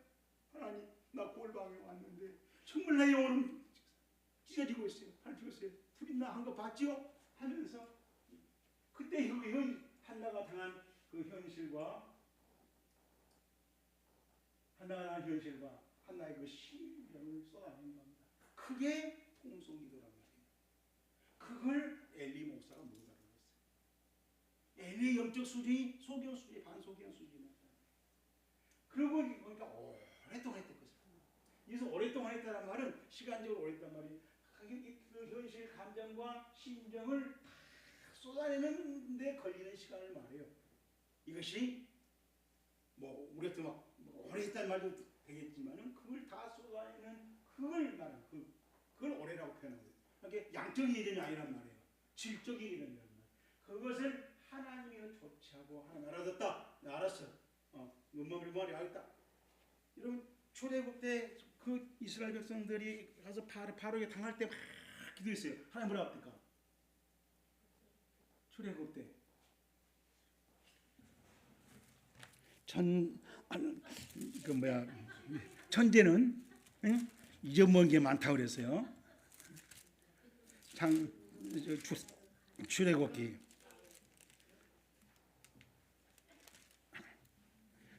하나님 나 골방에 왔는데 정말 내 영혼은 찢어지고 있어요. 하나님 죽었어요. 둘이 나 한 거 봤죠? 하면서 그때 한나가 당한 그 현실과 한나의 그 심령을 쏟아내는 겁니다. 그게 통성기도란 말이에요. 그걸 엘리 목사가 못 알아봤어요. 엘리의 영적 수준이 소경 수준, 반소경 수준이었다. 그러고 보니까 오랫동안 했던 거죠. 그래서 오랫동안 했다는 말은 시간적으로 오랫동안 말이 그 현실 감정과 심정을 다 쏟아내는 데 걸리는 시간을 말해요. 이것이 뭐 우리 같은 막 오래 했다는 말도 되겠지만은 그걸 다 쏟아내는 그걸 말하는 그걸 오래라고 표현하는 거예요. 그러니까 양적인 이름이 아니란 말이에요. 질적인 이름이란 말이에요. 그것을 하나님이 조치하고 하나 알아듣다. 알았어. 뭔 말이 알겠다. 여러분 출애굽 때 그 이스라엘 백성들이 가서 바로에 당할 때 막 기도했어요. 하나님 뭐라고 합니까? 출애굽 때 천재는 잊어먹은 게 많다고 그랬어요.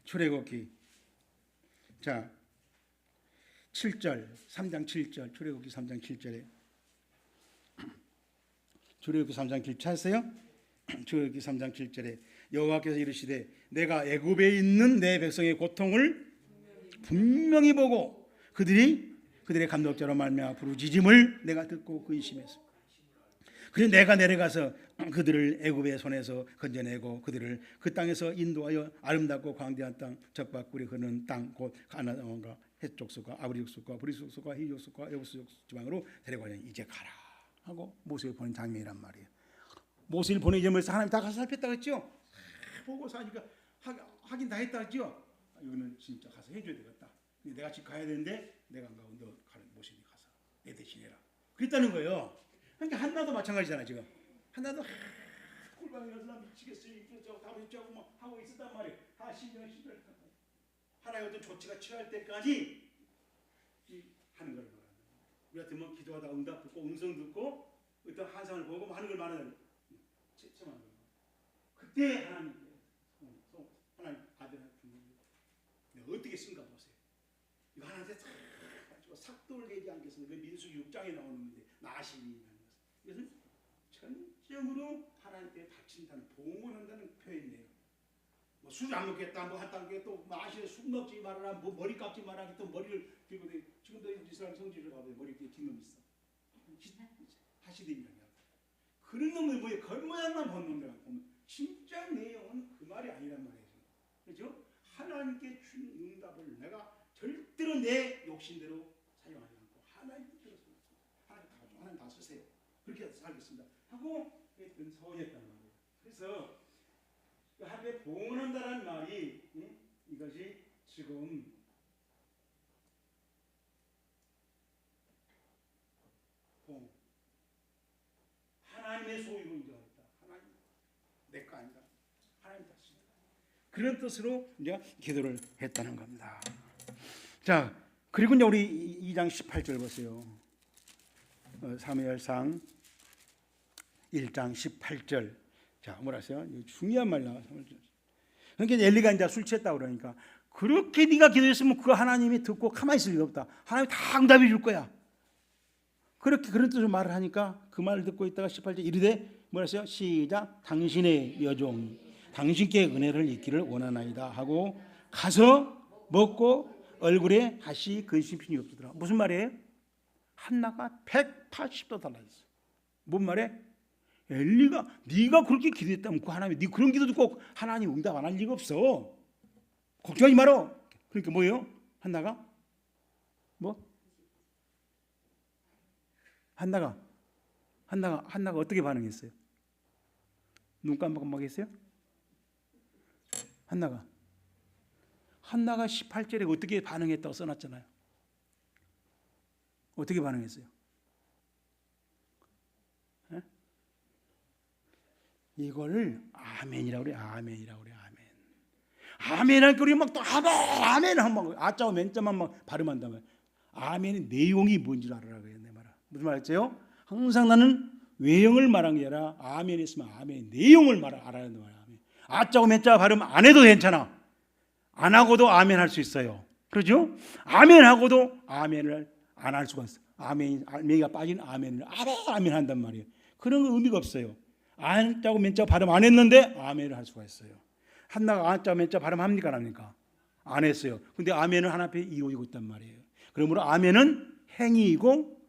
출애굽기 자 7절 3장 7절 출애굽기 3장 7절에 출애굽기 3장 7절 찾으세요? 출애굽기 3장 7절에 여호와께서 이르시되 내가 애굽에 있는 내 백성의 고통을 분명히 보고 그들의 감독자로 말미암아 부르짖음을 내가 듣고 근심했어. 그래 내가 내려가서 그들을 애굽의 손에서 건져내고 그들을 그 땅에서 인도하여 아름답고 광대한 땅 적박꿀이 흐르는 땅 곧 가나안과 헷 족속과 아브리 족속과 브리 족속과 히 족속과 여부스 지방으로 데려가려니 이제 가라 하고 모세를 보낸 장면이란 말이에요. 모세를 보내자면서 하나님 다 가서 살폈다 그랬죠. 보고서 하니까 하긴 다 했다 그랬죠. 이거는 진짜 가서 해줘야 되겠다. 내가 지금 가야 되는데 내가 안 가고 너 모세니 가서 내 대신 해라 그랬다는 거예요. 그러니까 한나도 마찬가지잖아. 지금 한나도 꿀밤이라서 나 미치겠어요. 저거 다 미치고 뭐 하고 있었단 말이에요. 신경 하나의 어떤 조치가 취할 때까지 하는 걸 말하는 거예요. 우리 같은 뭐 기도하다 응답 듣고 음성 듣고 어떤 환상을 보고 뭐 하는 걸 말하는 채점하는 거예요. 그때 하나님 아들 내가 어떻게 쓴가 보세요. 이거 하나한테 싹 돌리지 않겠습니까? 민수기 6장에 나오는데 나심이라는 것은 이것은 전적으로 하나님께 바친다는 봉헌한다는 표현이에요. 뭐 술 안 먹겠다, 뭐 한다는 게 또 마시에 술 먹지 말아라, 뭐 머리 깎지 말아라, 또 머리를 들고 지금도 이스라엘 성지를 가보면 머리 뒤에 긴 놈 있어. 하시딘이라는 거. 그런 놈을 뭐에 겉모양만 본 놈들 보면 진짜 내용은 그 말이 아니란 말이에요. 그렇죠? 하나님께 준 응답을 내가 절대로 내 욕심대로 사용하지 않고 하나님 뜻대로 쓰겠습니다. 하나님 다 쓰세요. 그렇게 해서 살겠습니다. 하고 은사오였단 말이에요. 그래서 하나님의 봉헌한다는 말이 이것이 지금 하나님의 소유로 인정했다. 하나님 내 거 아니다. 하나님 다 쓴다. 그런 뜻으로 이제 기도를 했다는 겁니다. 자, 그리고 이제 우리 2장 18절 보세요. 사무엘상 1장 18절. 자, 뭐라 하세요? 중요한 말 나와서. 그러니까 엘리가 이제 술 취했다 그러니까 그렇게 네가 기도했으면 그거 하나님이 듣고 가만히 있을 리가 없다. 하나님 다 응답해 줄 거야. 그렇게 그런 뜻으로 말을 하니까 그 말을 듣고 있다가 18절 이르되 뭐라 하세요? 시작. 당신의 여종이 당신께 은혜를 잊기를 원하나이다 하고 가서 먹고 얼굴에 다시 근심이 없더라. 무슨 말이에요? 한나가 180도 달라졌어. 뭔 말이에요? 엘리가 네가 그렇게 기도했다면 그 하나님 네 그런 기도 듣고 하나님 응답 안 할 리가 없어. 걱정하지 마라. 그러니까 뭐예요? 한나가 뭐? 한나가 어떻게 반응했어요? 눈 깜빡깜빡했어요? 한나가 18절에 어떻게 반응했다고 써놨잖아요. 어떻게 반응했어요? 에? 이거를 아멘이라고 그래. 아멘이라고 그래. 아멘 하니까 우리 막 또 아멘 하면 아짜고 맨자만 막 발음한다면 아멘의 내용이 뭔지 알아라 그래. 내 말아. 무슨 말이죠? 항상 나는 외형을 말한 게 아니라 아멘 했으면 아멘의 내용을 알아야 된다 말이야. 아짜고 맨자 발음 안 해도 괜찮아. 안 하고도 아멘 할 수 있어요. 그렇죠? 아멘 하고도 아멘을 안 할 수가 있어. 아멘이가 빠진 아멘을 아멘 한단 말이에요. 그런 건 의미가 없어요. 아짜고 맨자 발음 안 했는데 아멘을 할 수가 있어요. 한나가 아짜 맨자 발음합니까? 안 합니까? 안 했어요. 근데 아멘은 하나 앞에 이루어지고 있단 말이에요. 그러므로 아멘은 행위이고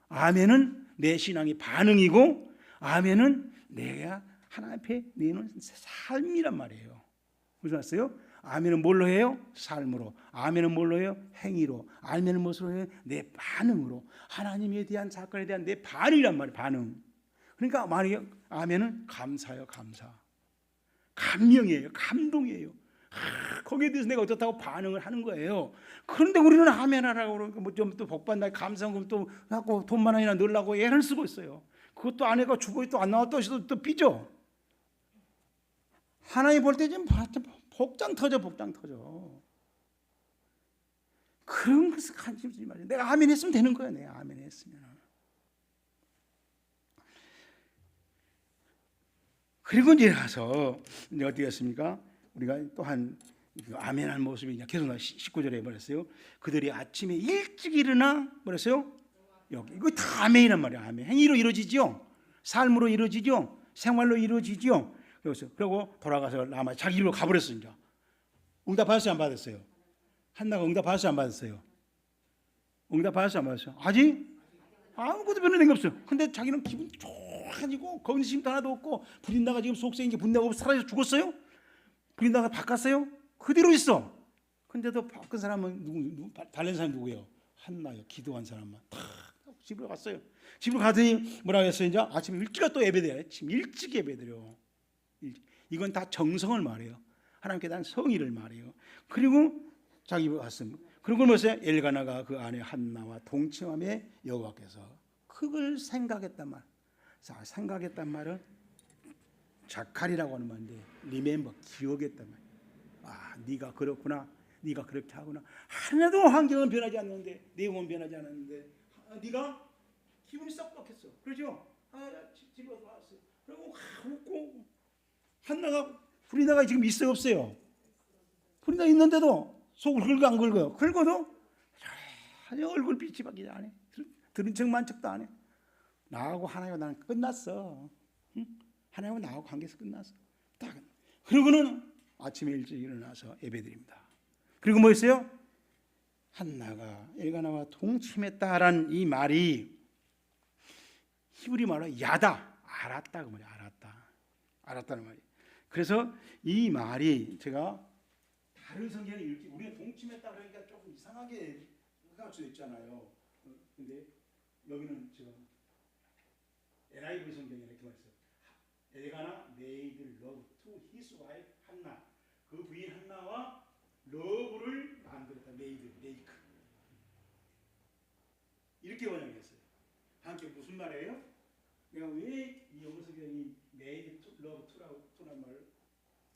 아멘은 내 신앙의 반응이고 아멘은 내가 하나님 앞에 내는 삶이란 말이에요. 무슨 말이에요? 아멘은 뭘로 해요? 삶으로. 아멘은 뭘로 해요? 행위로. 아멘은 무엇으로 해요? 내 반응으로. 하나님에 대한 사건에 대한 내 반응이란 말이에요. 반응. 그러니까 말이에요. 아멘은 감사예요. 감사. 감명이에요. 감동이에요. 거기에 대해서 내가 어떻다고 반응을 하는 거예요. 그런데 우리는 아멘하라고 그러니까 뭐 좀 또 복받나 감사금 또 하고 돈만 원이나 넣으려고 애를 쓰고 있어요. 그것도 안 해가 주보에 또 안 나왔다 해서 또 삐져. 하나님 볼 때 좀 복장 터져. 그런 것을 관심 쓰지 말아요. 내가 아멘 했으면 되는 거예요. 내가 아멘 했으면. 그리고 이제 가서 이제 어떻게 했습니까? 우리가 또한 아멘한 모습이 이제 계속 19절에 말했어요. 그들이 아침에 일찍 일어나 뭐랬어요? 여기 이거 다 아멘이란 말이야. 아멘. 행위로 이루어지죠. 삶으로 이루어지죠. 생활로 이루어지죠. 그리고 돌아가서 라마 자기 집으로 가버렸어요. 이제 응답 받았어요, 안 받았어요? 한나가 응답 받았어요, 안 받았어요? 응답 받았어요, 안 받았어요? 아직 아무것도 변화된 게 없어요. 근데 자기는 기분 좋아지고 건심도 하나도 없고 브린다가 지금 속세인 게 분다가 사라져 죽었어요? 브린다가 바꿨어요? 그대로 있어. 근데도 바꾼 사람은 누구 달랜 사람이 누구예요? 한나요. 기도한 사람만 다 집으로 갔어요. 집으로 가더니 뭐라고 했어요? 이제 아침에 일찍 또 예배드려요. 아침 일찍 예배드려. 이건 다 정성을 말해요. 하나님께 대한 성의를 말해요. 그리고 자기 왔습니다. 그리고 뭐였어요? 엘가나가 그 아내 한나와 동침함에 여호와께서 그걸 생각했단 말. 자, 생각했단 말은 자칼이라고 하는 말인데 리멤버 기억했단 말. 아, 네가 그렇구나. 네가 그렇게 하구나. 하나도 환경은 변하지 않는데 내용은 변하지 않았는데 네가 기분이 썩썩했어. 그렇죠? 집에 왔어요. 그리고 웃고 한나가 브리나가 지금 있어요, 없어요? 브리나 있는데도 속을 긁어 안 긁어요? 긁어도 전혀 얼굴 빛이 바뀌지 않아. 들은 척만 척도 안 해. 나하고 하나님과 나는 끝났어. 응? 하나님과 나하고 관계에서 끝났어. 딱. 그러고는 아침에 일찍 일어나서 예배드립니다. 그리고 뭐 있어요? 한나가 엘가나와 동침했다라는 이 말이 히브리 말로 야다, 알았다 그 말이야. 알았다는 말이. 그래서 이 말이 제가 다른 성경에 읽기 우리가 동침했다 그러니까 조금 이상하게 생각할 수도 있잖아요. 근데 여기는 지금 NIV 성경에 이렇게 말했어요. 엘가나 made love to his wife 한나. 그 부인 한나와 러브를 만들었다. made, make. 이렇게 번역했어요. 함께 무슨 말이에요? 내가 왜 이 영어 성경이 made love to라는 말을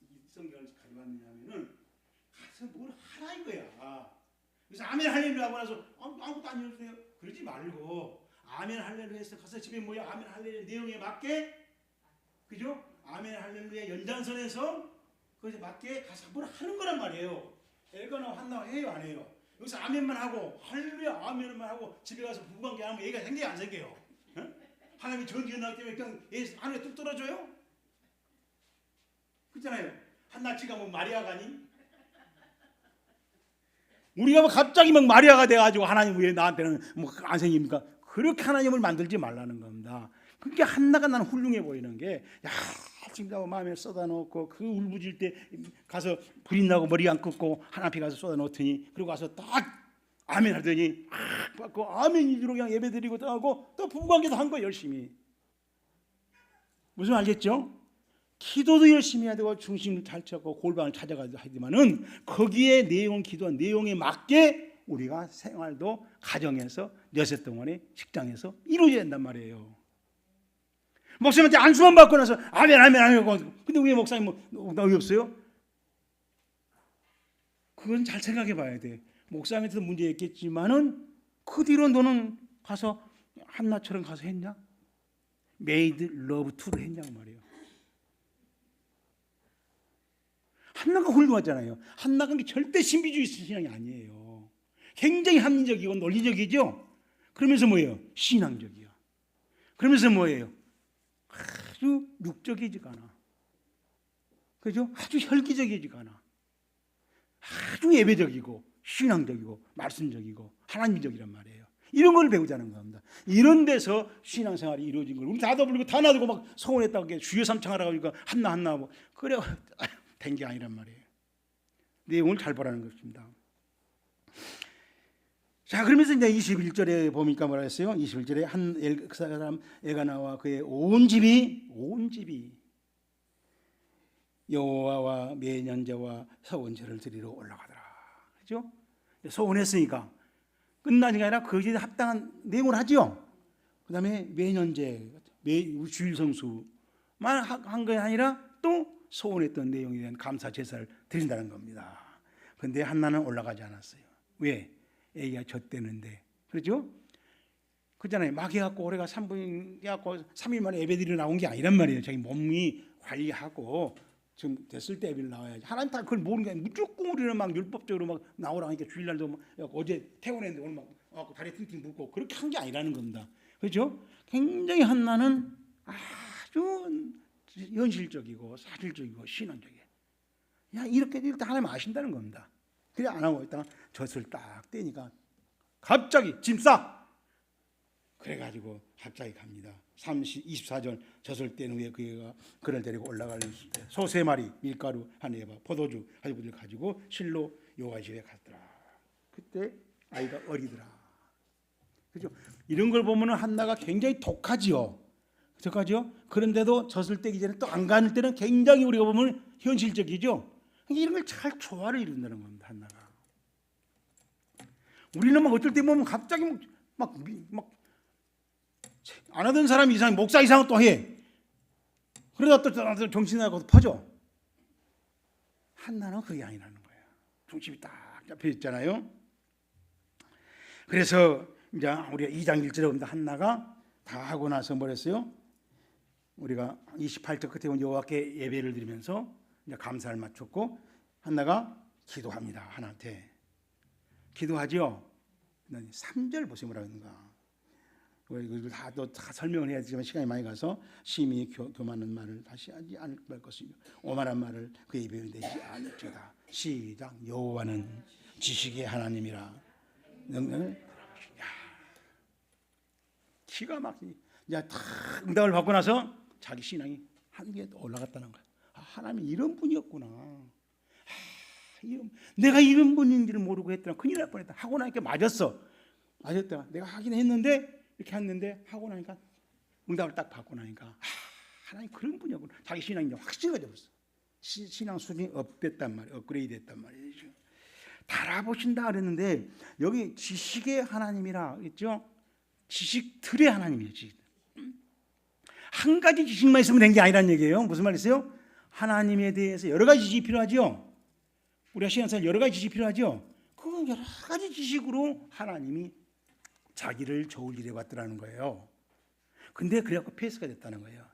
이 성경을 가져왔느냐면은 가서 뭘 하라 이거야. 그래서 아멘 할렐루야 하고 나서 아무것도 안 읽으세요. 그러지 말고 아멘 할렐루야 해서 가서 집에 뭐야 아멘 할렐루야 내용에 맞게 그죠? 아멘 할렐루야 연장선에서 거기서 맞게 가서 뭘 하는 거란 말이에요. 엘가나 한나 해요 안 해요? 여기서 아멘만 하고 할렐루야 아멘만 하고 집에 가서 부부관계 하면 얘가 생겨요 안 생겨요? 어? 하나님이 전지현 나기 때문에 그냥 얘 안에 뚝 떨어져요? 그렇잖아요. 한나치가 뭐 마리아가 아니? 우리가 뭐 갑자기 막 마리아가 돼가지고 하나님 왜 나한테는 뭐 안 생깁니까? 그렇게 하나님을 만들지 말라는 겁니다. 그게 한나가 나는 훌륭해 보이는 게, 야, 지금 마음에 쏟아놓고 그 울부짖을 때 가서 불이 나고 머리 안 긋고 하나 앞에 가서 쏟아놓더니 그리고 가서 딱 아멘 하더니 받고 아멘이도록 그냥 예배드리고 또 하고 또 부부관계도 한 거예요 열심히. 무슨 알겠죠? 기도도 열심히 해야 되고 중심을 잘 찾고 골방을 찾아가야 되지만은 거기에 내용은 기도한 내용에 맞게 우리가 생활도 가정에서 여섯 동안에 직장에서 이루어져야 된단 말이에요. 목사님한테 안수만 받고 나서 아멘 하고 근데 왜 목사님 뭐 나 왜 없어요? 그건 잘 생각해 봐야 돼. 목사님한테도 문제 있겠지만은 그 뒤로 너는 가서 한나처럼 가서 했냐? made love to를 했냐고 말이에요. 한나가 훌륭하잖아요. 한나가 절대 신비주의 신앙이 아니에요. 굉장히 합리적이고 논리적이죠. 그러면서 뭐예요? 신앙적이야. 그러면서 뭐예요? 아주 육적이지가 않아. 그죠? 아주 혈기적이지가 않아. 아주 예배적이고 신앙적이고 말씀적이고 하나님적이란 말이에요. 이런 걸 배우자는 겁니다. 이런 데서 신앙생활이 이루어진 걸 우리 다 더불고 다 놔두고 막 서운했다고 주여 삼창하라고 하니까 한나 하고 그래 된 게 아니란 말이에요. 내용을 잘 보라는 것입니다. 자, 그러면서 이제 21절에 보니까 뭐라 했어요? 21절에 한 사람 엘가나와 그의 온 집이 여호와와 매년제와 서원제를 드리러 올라가더라. 그렇죠? 서원했으니까 끝나는 게 아니라 거기에 합당한 내용을 하죠. 그다음에 매년제, 주일 성수만 한 게 아니라 또 소원했던 내용에 대한 감사 제사를 드린다는 겁니다. 그런데 한나는 올라가지 않았어요. 왜? 애기가 젖대는데. 그렇죠? 그잖아요. 막 해갖고 올해가 3일 만에 예배드리러 나온 게 아니란 말이에요. 자기 몸이 관리하고 지금 됐을 때 예배를 나와야지. 하나님 다 그걸 모르는 게 무조건 우리는 막 율법적으로 막 나오라니까 주일날도 막 어제 퇴원했는데 오늘 막 다리 팅팅 붓고 그렇게 한 게 아니라는 겁니다. 그렇죠? 굉장히 한나는 아주 현실적이고 사실적이고 신앙적이에요. 야, 이렇게 하나님 아신다는 겁니다. 그래 안 하고 있다가 젖을 딱 떼니까 갑자기 짐 싸! 그래가지고 갑자기 갑니다. 24절 젖을 뗀 후에 그가 그를 데리고 올라가는 때 소 3마리, 밀가루 한 에바, 포도주 가지고들 가지고 실로 여호와 집에 갔더라. 그때 아이가 어리더라. 그죠? 이런 걸 보면은 한나가 굉장히 독하지요. 그런데도 젖을 떼기 전에 또 안 가는 때는 굉장히 우리가 보면 현실적이죠. 이런 걸 잘 조화를 이룬다는 겁니다. 한나가. 우리는 막 어쩔 때 보면 갑자기 막 안 하던 사람 이상, 목사 이상은 또 해. 그러다 또 정신 나가고 퍼져. 한나는 그게 아니라는 거예요. 중심이 딱 잡혀 있잖아요. 그래서 이제 우리가 2장 1절에 봅니다. 한나가 다 하고 나서 뭐랬어요? 우리가 28절 끝에 보면 여호와께 예배를 드리면서 이제 감사를 마쳤고 한나가 기도합니다. 하나한테 기도하죠. 3절 보세요. 뭐라 그러는가. 이걸 다 설명을 해야 되지만 시간이 많이 가서 심히 교만한 말을 다시 하지 않을 것이며 오만한 말을 그의 입에 내지 않을지어다. 시작. 여호와는 지식의 하나님이라. 기가 막히니 이제 다 응답을 받고 나서 자기 신앙이 한계에 올라갔다는 거야. 하나님이 이런 분이었구나. 내가 이런 분인지를 모르고 했더라. 큰일 날 뻔했다. 하고 나니까 맞았다. 내가 하긴 했는데 이렇게 했는데 하고 나니까 응답을 딱 받고 나니까 하나님 그런 분이었구나. 자기 신앙이 이제 확실하게 되었어. 신앙 수준이 업됐단 말이에요. 업그레이드 됐단 말이죠. 달아보신다 그랬는데 여기 지식의 하나님이라 했죠. 지식들의 하나님이에요. 한 가지 지식만 있으면 된 게 아니란 얘기예요. 무슨 말이세요? 하나님에 대해서 여러 가지 지식이 필요하죠. 우리가 신앙생활 여러 가지 지식이 필요하죠. 그 여러 가지 지식으로 하나님이 자기를 좋을 일에 왔더라는 거예요. 근데 그래갖고 패스가 됐다는 거예요.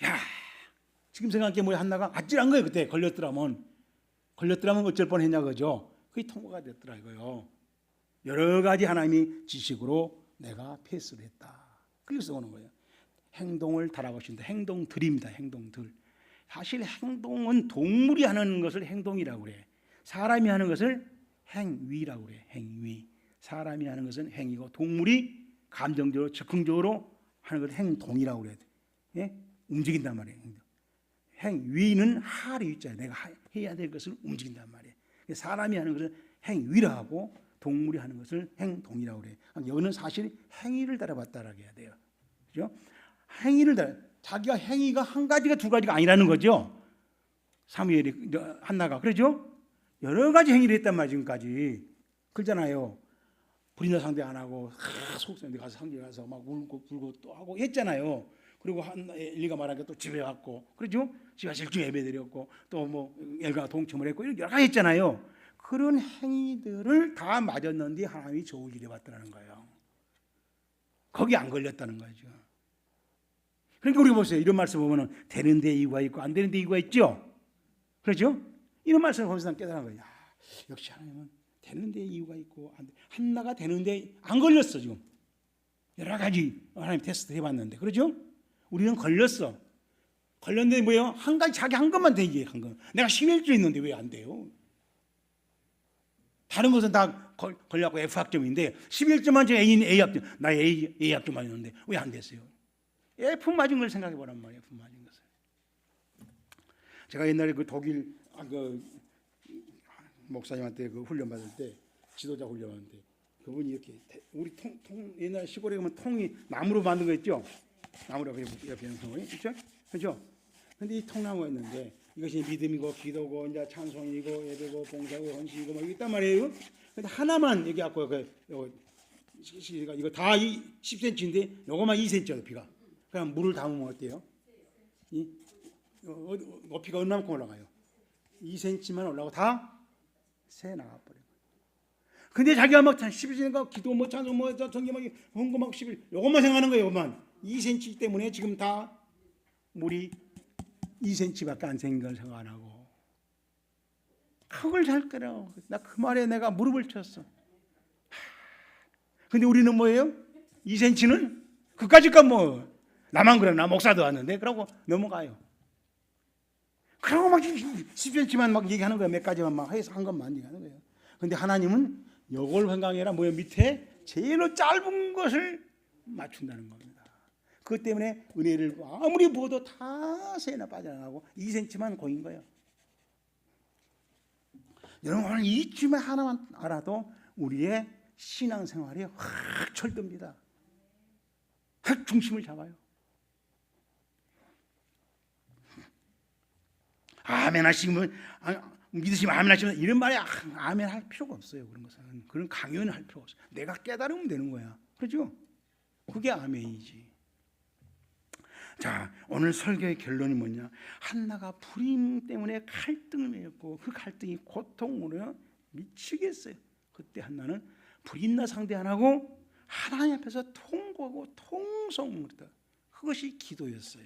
야, 지금 생각해 뭐 한나가 아찔한 거예요. 그때 걸렸더라면 어쩔 뻔했냐 그죠. 그게 통과가 됐더라 이거요. 여러 가지 하나님이 지식으로 내가 패스를 했다. 그래서 오는 거예요. 행동을 달아보신다. 행동들입니다. 행동들. 사실 행동은 동물이 하는 것을 행동이라고 그래. 사람이 하는 것을 행위라고 그래. 행위. 사람이 하는 것은 행위고 동물이 감정적으로 즉흥적으로 하는 것을 행동이라고 그래. 예? 움직인단 말이에요. 행위는 하리 있잖아요. 내가 해야 될 것을 움직인단 말이에요. 사람이 하는 것을 행위라 하고 동물이 하는 것을 행동이라고 그래. 여기는 사실 행위를 따라봤다라고 해야 돼요. 그죠? 행위를 따라 자기가 행위가 한 가지가 두 가지가 아니라는 거죠. 사무엘이 한나가 그러죠? 여러 가지 행위를 했단 말이에요. 지금까지 그러잖아요. 불이나 상대 안 하고 속성대 가서 상대 가서 막 울고 불고 또 하고 했잖아요. 그리고 엘리가 말하니까 또 집에 왔고 그러죠? 집에 와서 일주일 예배 드렸고 또 뭐 엘가가 동참을 했고 이렇게 여러 가지 했잖아요. 그런 행위들을 다 맞았는데 하나님이 좋은 일에 왔다는 거예요. 거기 안 걸렸다는 거죠. 그러니까 우리가 보세요. 이런 말씀 보면은 되는 데 이유가 있고 안 되는 데 이유가 있죠. 그렇죠? 이런 말씀을 보면서 난 깨달은 거예요. 역시 하나님은 되는 데 이유가 있고 안 돼. 한나가 되는데 안 걸렸어 지금. 여러 가지 하나님 테스트 해봤는데 그렇죠? 우리는 걸렸어. 걸렸는데 뭐예요? 한 가지 자기 한 것만 되게 한 거. 내가 11주 있는데 왜 안 돼요? 다른 것은 다 걸려갖고 F학점인데 11점만 저 A 학점. 나 A 학점만 있는데 왜 안 됐어요? F 맞은 걸 생각해 보란 말이에요. F 맞은 것을. 제가 옛날에 그 독일 목사님한테 그 훈련 받을 때 지도자 훈련 받을 때 그분이 이렇게 우리 통 옛날 시골에 가면 통이 나무로 만든 거 있죠? 나무로 옆에 있는 통이 있죠? 그렇죠? 근데 이 통나무가 있는데 이것이 믿음이고 기도고 이제 찬송이고 예배고 봉사고 헌신이고 막 있단 말이에요. 근데 하나만 얘기 갖고 이거 다 10cm인데 요거만 2cm예요, 높이가. 그럼 물을 담으면 어때요? 높이가 얼마만큼 올라가요? 2cm만 올라가고 다 새 나가버려요. 근데 자기가 막 11cm가 기도 뭐 찬송 뭐 전기 막 헌금 막 11 요것만 생각하는 거예요. 요것만 2cm 때문에 지금 다 물이 2cm밖에 안 생긴 걸 생각 안 하고 그걸 잘 끓여. 나 그 말에 내가 무릎을 쳤어. 근데 우리는 뭐예요? 2cm는 그까짓 뭐 나만 그러나 목사도 왔는데 그러고 넘어가요. 그러고 막 10cm만 막 얘기하는 거예요. 몇 가지만 막 해서 한 것만 얘기하는 거예요. 근데 하나님은 요걸 생각해라. 뭐예요? 밑에 제일 짧은 것을 맞춘다는 겁니다. 그것 때문에 은혜를 아무리 부어도 다 새나 빠져나가고 2cm만 고인 거예요. 여러분 오늘 이쯤에 하나만 알아도 우리의 신앙생활이 확 철듭니다. 확 중심을 잡아요. 아멘 하시면 믿으시면 아멘 하시면 이런 말에 아멘 할 필요가 없어요. 그런 것은 그런 강요는 할 필요가 없어요. 내가 깨달으면 되는 거야. 그렇죠? 그게 아멘이지. 자, 오늘 설교의 결론이 뭐냐? 한나가 불임 때문에 갈등을 맺었고 그 갈등이 고통으로 미치겠어요. 그때 한나는 불임나 상대 안 하고 하나님 앞에서 통곡하고 통성을 했다. 그것이 기도였어요.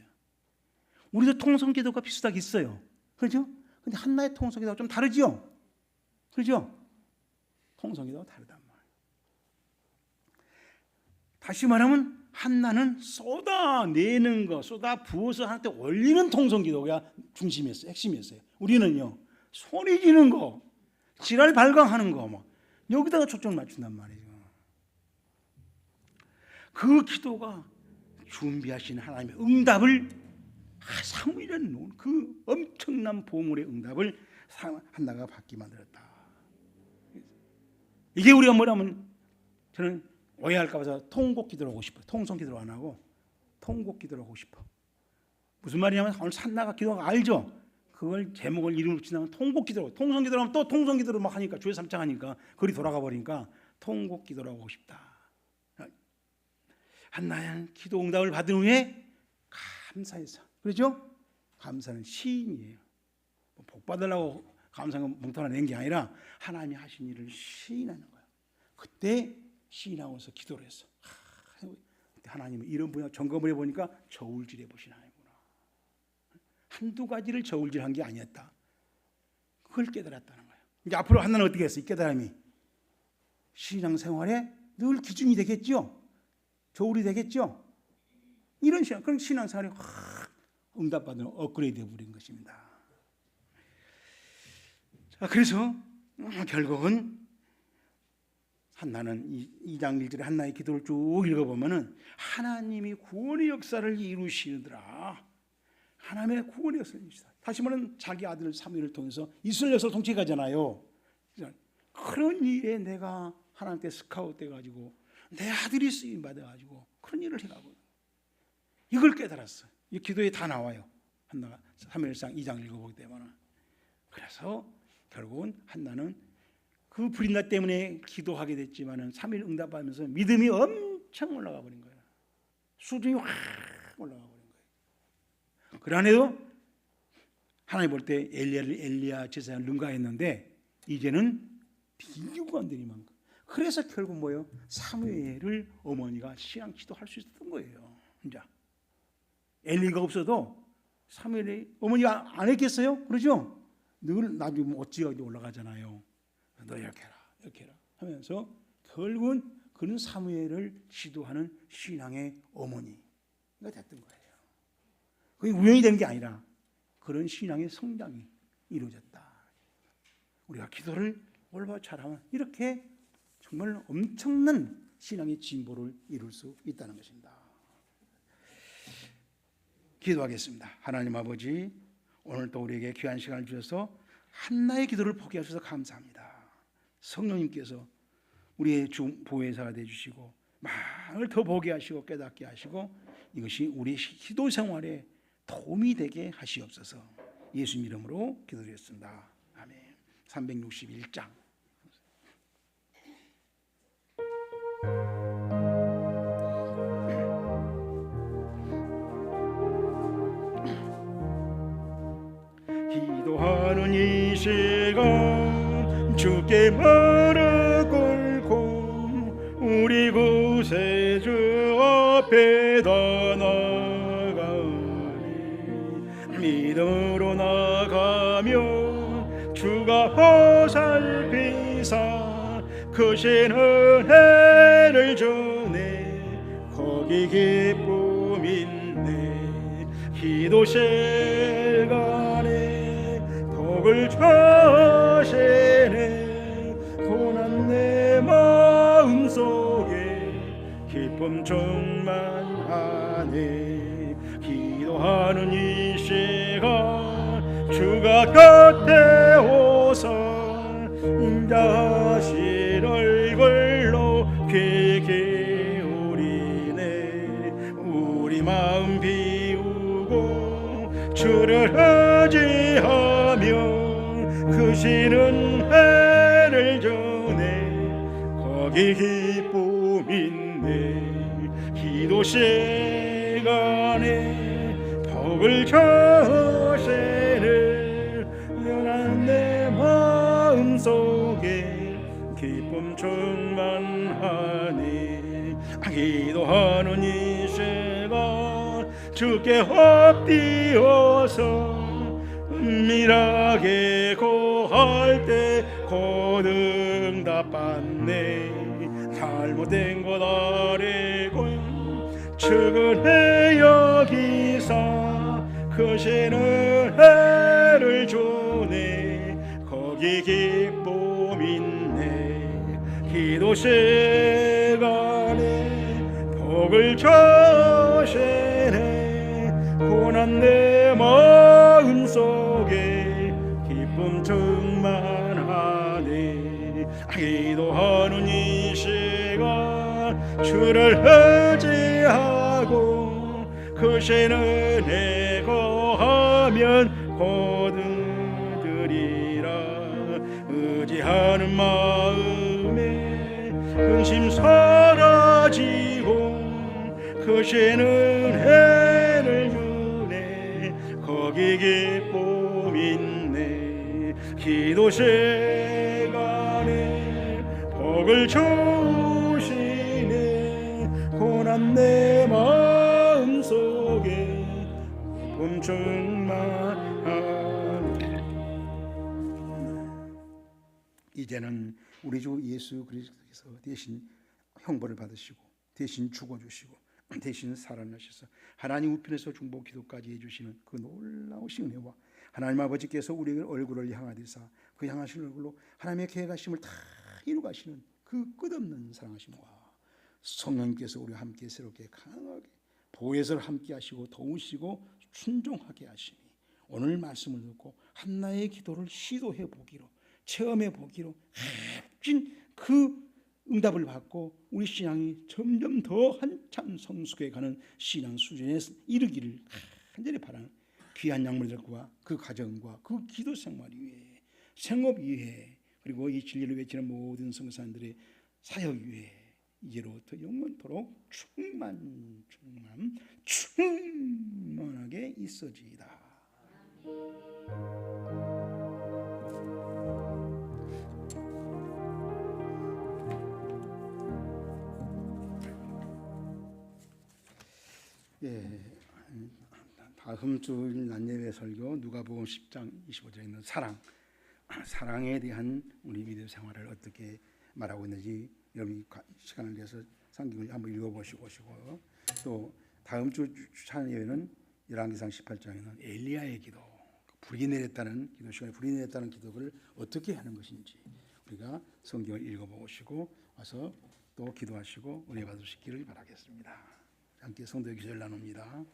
우리도 통성 기도가 비슷하게 있어요. 그렇죠? 근데 한나의 통성 기도가 좀 다르죠? 그렇죠? 통성 기도가 다르단 말이에요. 다시 말하면 한나는 쏟아내는 거, 쏟아 부어서 하나님께 올리는 통성 기도가 중심이었어요. 핵심이었어요. 우리는요, 소리 지는 거, 지랄 발광하는 거, 뭐 여기다가 초점을 맞춘단 말이죠. 그 기도가 준비하신 하나님의 응답을 사무엘은 놓은 그 엄청난 보물의 응답을 한나가 받게 만들었다. 이게 우리가 뭐라면 저는 오해할까 봐서 통곡 기도를 하고 싶어요. 통성 기도를 안 하고 통곡 기도를 하고 싶어. 무슨 말이냐면 오늘 한나가 기도가 알죠? 그걸 제목을 이름을 붙인다면 통곡 기도라고. 통성 기도를 하면 또 통성 기도를 막 하니까 주의 삼창 하니까 거리 돌아가 버리니까 통곡 기도를 하고 싶다. 한나의 기도 응답을 받은 후에 감사해서, 그렇죠? 감사는 시인이에요. 복 받으려고 감사는 뭉텅 낸 게 아니라 하나님이 하신 일을 시인하는 거예요. 그때 시인하고서 기도를 했어. 하나님은 이런 분야 점검을 해보니까 저울질해 보신 하나님구나. 한두 가지를 저울질한 게 아니었다. 그걸 깨달았다는 거예요. 이제 앞으로 한나는 어떻게 했어? 이 깨달음이 신앙생활에 늘 기준이 되겠죠. 저울이 되겠죠. 이런 신앙, 그런 신앙생활이 확 응답받는 업그레이드 해버린 것입니다. 자, 그래서 결국은 한나는 2장 1절에 한나의 기도를 쭉 읽어보면은 하나님이 구원의 역사를 이루시더라. 하나님의 구원의 역사를 이루시다. 다시 말하면 자기 아들 사무엘을 통해서 이스라엘 역사를 통치해 가잖아요. 그런 일에 내가 하나님께 스카우트 돼가지고 내 아들이 쓰임 받아가지고 그런 일을 해가고 이걸 깨달았어. 이 기도에 다 나와요. 한나가 사무엘상 2장 읽어보기 때문에. 그래서 결국은 한나는 그 불임나 때문에 기도하게 됐지만은 3일 응답하면서 믿음이 엄청 올라가 버린 거예요. 수준이 확 올라가 버린 거예요. 그 안에도 하나님 볼 때 엘리야 제사장을 능가했는데 이제는 비교가 안 되니 만큼. 그래서 결국 뭐예요? 사무엘을 어머니가 신앙 기도할 수 있었던 거예요. 이제 엘리가 없어도 사무엘이 어머니가 안 했겠어요? 그러죠? 늘 나중에 어찌가 올라가잖아요. 너 이렇게 해라, 이렇게 해라 하면서 결국은 그는 사무엘을 지도하는 신앙의 어머니가 됐던 거예요. 그게 우연히 된 게 아니라 그런 신앙의 성장이 이루어졌다. 우리가 기도를 올바로 잘하면 이렇게 정말 엄청난 신앙의 진보를 이룰 수 있다는 것입니다. 기도하겠습니다. 하나님 아버지, 오늘 또 우리에게 귀한 시간을 주셔서 한나의 기도를 포기하셔서 감사합니다. 성령님께서 우리의 주 보혜사가 되어주시고 마음을 더 보게 하시고 깨닫게 하시고 이것이 우리의 기도 생활에 도움이 되게 하시옵소서. 예수님 이름으로 기도드렸습니다. 아멘. 361장. 기도하는 이 시간 주께 무릎 꿇고 우리 구세주 앞에다 나가니 믿음으로 나가면 주가 보살피사 크신 은혜를 주네 거기 기쁨 있네. 기도 시간에 복을 주시네 고난 내 마음속에 기쁨 충만하네. 기도하는 이 시간 주가 곁에 오서 인자하신 얼굴로 귀 기울이네. 우리 마음 비우고 주를 의지하며 크신 은혜를 주네 거기 기쁨 있네. 기도 시간에 복을 주시네 연한 내 마음속에 기쁨 충만하네. 기도하는 이 시간 주께 엎드려서 은밀하게 고할 때 곧 응답받네. 잘못된 것 아래고 측은히 여기사 크신 은혜를 주네 거기 기쁨 있네. 기도 시간에 복을 주시네 고난 내 마음속에 기쁨 충만하네. 기도하는 이 시간 주를 의지하고 크신 은혜 거하면 곧 얻으리라. 의지하는 마음에 근심 사라지고 크신 은혜를 주네 거기 기쁨 있네. 기도 시간에 복을 주시네 고난 내 마음속에 기쁨 충만하네. 이제는 우리 주 예수 그리스도께서 대신 형벌을 받으시고 대신 죽어주시고 대신 살아나셔서 하나님 우편에서 중보 기도까지 해주시는 그 놀라우신 은혜와 하나님 아버지께서 우리의 얼굴을 향하시사 그 향하신 얼굴로 하나님의 계획하심을 다 이루가시는 그 끝없는 사랑하심과 성령님께서 우리와 함께 새롭게 강하게 보혜사를 함께 하시고 도우시고 순종하게 하시니 오늘 말씀을 듣고 한나의 기도를 시도해 보기로 체험해 보기로 값진 그 응답을 받고 우리 신앙이 점점 더 한참 성숙해 가는 신앙 수준에 이르기를 간절히 바라는 귀한 약물들과 그 가정과 그 기도 생활 위에 생업 위에 그리고 이 진리를 외치는 모든 성산들의 사역 위에 이제로부터 영원토록 충만하게 있어지이다. 예, 다음 주일 낮예배 설교 누가복음 10장 25절에 있는 사랑에 대한 우리 믿음 생활을 어떻게 말하고 있는지 여러분이 시간을 내서 성경을 한번 읽어보시고 또 다음 주 찬예배는 열왕기상 18장에는 엘리야의 기도 불이 내렸다는 기도 시간에 불이 내렸다는 기도를 어떻게 하는 것인지 우리가 성경을 읽어보시고 와서 또 기도하시고 은혜 받으시기를 바라겠습니다. 함께 성도의 기도를 나눕니다.